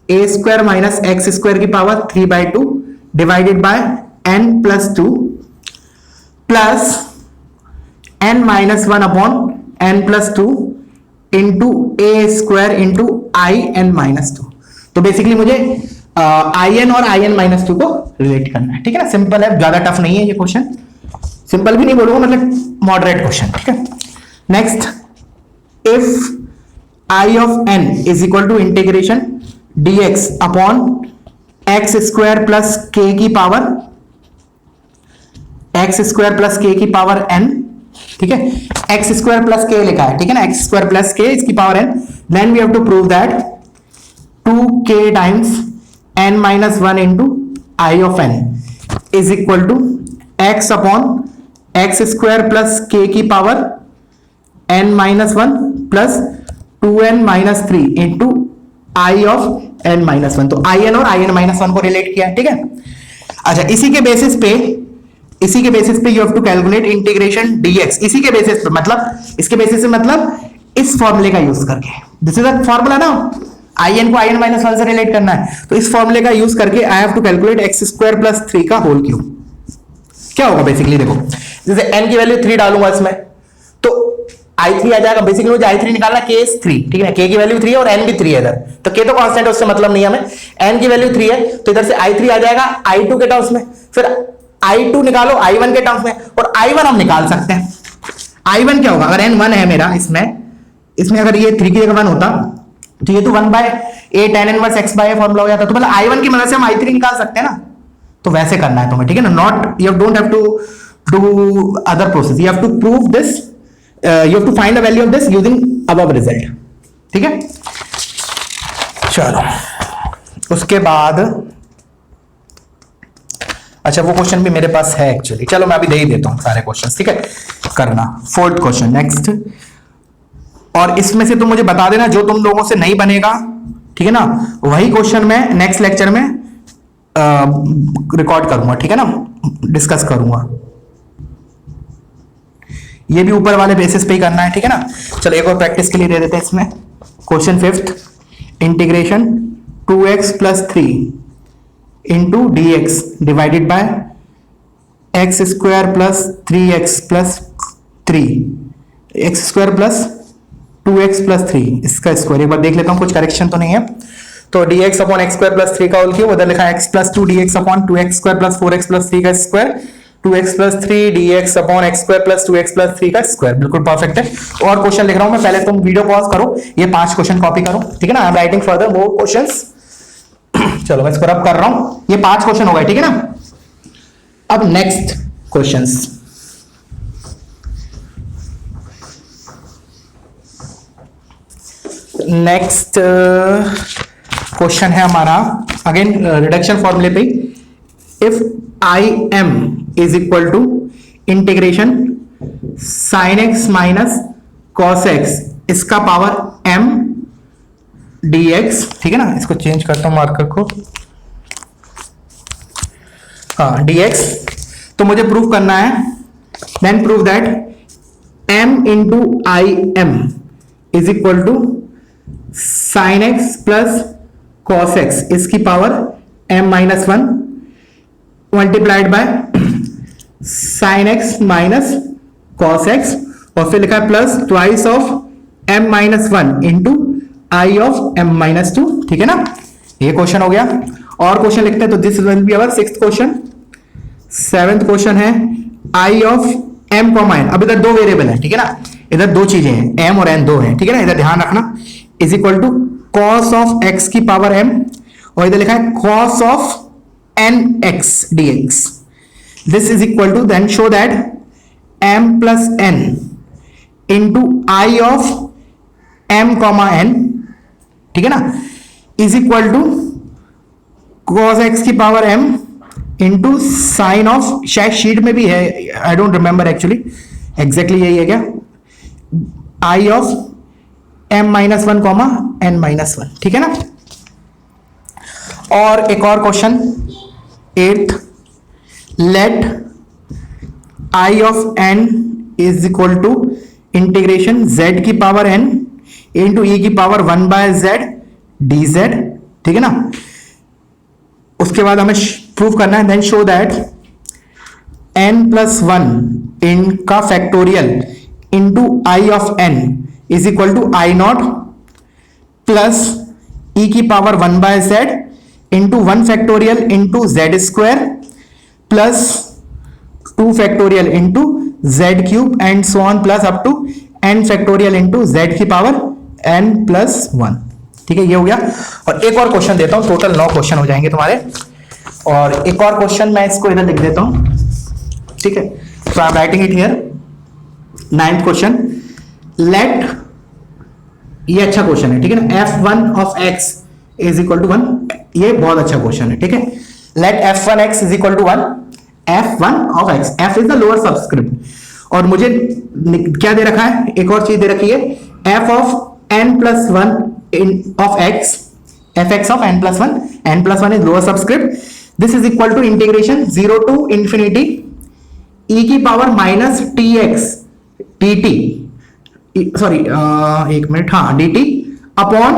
a square minus x square की power 3/2 divided by n plus 2 plus n minus 1 upon n plus 2 into a square into I n minus 2। तो basically मुझे I N और आई n minus 2 को relate करना है, ठीक है ना, सिंपल है, ज्यादा टफ नहीं है ये क्वेश्चन, सिंपल भी नहीं बोलूंगा, मतलब मॉडरेट क्वेश्चन, ठीक है। Next, if I of n is equal to integration dx upon x square plus k की पावर n, ठीक है, एक्स स्क्वायर प्लस के लिखा है, ठीक है ना, एक्स स्क्वायर प्लस के इसकी power n, then we have to prove that 2k times n minus 1 into I of n is equal to x upon x square plus k की power n minus 1 plus 2n minus 3 into I of n minus 1। तो I N और आई n minus 1 को relate किया, ठीक है। अच्छा, इसी के बेसिस पे you have to calculate integration dx, इसी के बेसिस पे, मतलब इसके बेसिस से मतलब इस फॉर्मूले का यूज करके, दिस इज अ फॉर्मूला ना, आई एन को आई एन माइनस 1 से रिलेट करना है, तो इस फॉर्मूले का यूज करके I have to calculate x square plus 3 का होल क्यूब। क्या होगा बेसिकली, देखो जैसे n की वैल्यू 3 डालूंगा इसमें तो i3 आ जाएगा, बेसिकली मुझे i3 निकालना, k is 3, ठीक है, k की वैल्यू 3 है और n भी 3 है इधर, तो k तो कांस्टेंट है, उससे मतलब नहीं है हमें, n की वैल्यू 3 है तो इधर से i3 आ जाएगा i2 के टर्म्स में, फिर i2 निकालो i1 के टर्म्स में, और i1 हम निकाल सकते हैं, i1 क्या होगा, अगर n 1 है मेरा, इसमें अगर ये 3 की जगह 1 होता तो ये तो 1/a tan inverse x by a formula हो जाता, तो मतलब i1 की मदद से हम i3 निकाल सकते हैं ना, तो वैसे करना है तुम्हें, ठीक है ना, not you don't have to do other process, you have to prove this, you have to find the value of this using above result, ठीक है। चलो उसके बाद, अच्छा वो क्वेश्चन भी मेरे पास है एक्चुअली, चलो मैं अभी दे ही देता हूं सारे क्वेश्चंस, ठीक है, करना। फोर्थ क्वेश्चन नेक्स्ट, और इसमें से तुम मुझे बता देना जो तुम लोगों से नहीं बनेगा ठीक है ना, वही क्वेश्चन मैं नेक्स्ट लेक्चर में रिकॉर्ड करूंगा, ठीक है ना, डिस्कस करूंगा। ये भी ऊपर वाले बेसिस पे ही करना है, ठीक है ना। चलो एक और प्रैक्टिस के लिए दे देते हैं इसमें। Question 5th, integration 2x + 3 into dx divided bye x² + 3x + 3 x² + 2x + 3 इसका स्क्वायर। एक बार देख लेता हूं कुछ करेक्शन तो नहीं है। तो dx अपॉन x² + 3 का होल क्यूब, उधर लिखा है x + 2 dx upon 2x² + 4x + 3 का square, 2x + 3 dx upon x² + 2x + 3 का स्क्वायर। बिल्कुल परफेक्ट है। और क्वेश्चन लिख रहा हूं मैं, पहले तुम वीडियो पॉज करो, ये 5 क्वेश्चन कॉपी करो, ठीक है ना। आई am writing further more questions. चलो मैं इसको रब कर रहा हूं, ये 5 क्वेश्चन हो गए, ठीक है ना। अब नेक्स्ट क्वेश्चंस, नेक्स्ट क्वेश्चन है हमारा अगेन रिडक्शन फॉर्मूले पे। If I M is equal to integration sine x minus cos x इसका पावर m dx, ठीक है ना। इसको चेंज करता हूं मार्कर को, हाँ dx। तो मुझे प्रूव करना है, then prove that m into I M is equal to sine x plus cos x इसकी power m-1 multiplied by sine x minus cos x, और फिर लिखा है plus twice of m-1 into I of m-2, ठीक है ना। ये question हो गया। और क्वेश्चन लिखते हैं, तो this will be our 6th question. 7th question है आई ऑफ m, n। अब इधर 2 वेरिएबल है, ठीक है ना, इधर 2 चीजें हैं, m और n 2 हैं, ठीक है ना, इधर ध्यान रखना। Is equal to cos of x की पावर m, और इधर लिखा है cos of nx dx। This is equal to, then show that m plus n into I of m, n, ठीक है ना, is equal to cos x की power m into sine of, शायद sheet में भी है, I don't remember actually exactly यही है क्या, आई ऑफ m-1, n-1, ठीक है ना। और एक और question 8th, let I of n is equal to integration z की पावर n इंटू e की पावर 1/z dz, ठीक है ना। उसके बाद हमें प्रूव करना है, देन शो दैट n+1 इनका factorial into I of n is equal to I0 plus e की power 1/z into 1 factorial into z² plus 2 factorial into z³ and so on plus up to n factorial into z की power n+1, ठीक है। ये हो गया। और एक और क्वेश्चन देता हूं, टोटल 9 क्वेश्चन हो जाएंगे तुम्हारे। और एक और क्वेश्चन मैं इसको इधर लिख देता हूं, ठीक है। So I am writing it here. 9th question, let, ये अच्छा क्वेश्चन है, ठीक है ना, f1 of x is equal to 1, ये बहुत अच्छा क्वेश्चन है, ठीक है। Let f1x is equal to 1, f1 of x, f is the lower subscript. और मुझे क्या दे रखा है, एक और चीज दे रखी है, f of n+1 of x, fx of n+1, n+1 is lower subscript. This is equal to integration 0 to infinity e की power minus tx dt, sorry एक मिनट, हाँ dt अपॉन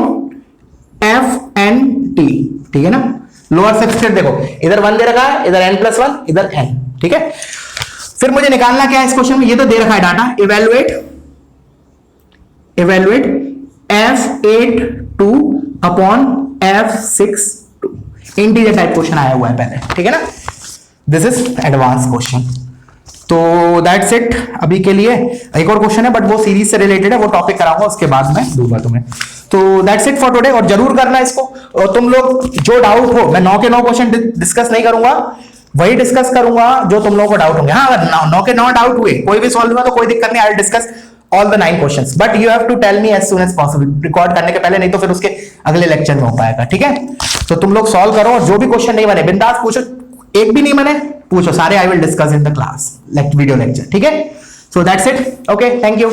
fnt, ठीक है ना। लोअर सबस्क्रिप्ट देखो, इधर 1 दे रखा है, इधर n+1, इधर n, ठीक है। फिर मुझे निकालना क्या है इस क्वेश्चन में, ये तो दे रखा है data, evaluate f8(2) upon f6(2), integer type question आया हुआ है पहले, ठीक है ना। This is advance question. तो दैट्स इट अभी के लिए। एक और क्वेश्चन है बट वो सीरीज से रिलेटेड है, वो टॉपिक कराऊंगा उसके बाद मैं दूंगा तुम्हें। तो दैट्स इट फॉर टुडे। और जरूर करना इसको। और तुम लोग जो डाउट हो, मैं 9 के 9 क्वेश्चन डिस्कस नहीं करूंगा, वही डिस्कस करूंगा जो तुम लोगों को डाउट होंगे। हाँ, अगर 9 के 9 डाउट हुए, कोई भी सॉल्व हुआ तो कोई दिक्कत नहीं, I will discuss all the 9 questions, but you have to tell me as soon as possible, record करने के पहले, नहीं तो फिर उसके अगले लेक्चर में हो पाएगा, ठीक है। तो तुम लोग सॉल्व करो, और जो भी क्वेश्चन नहीं बने बिंदास पूछो, एक भी नहीं बने पूछो, सारे I will discuss in the class video lecture, ठीक है। So that's it, okay, thank you.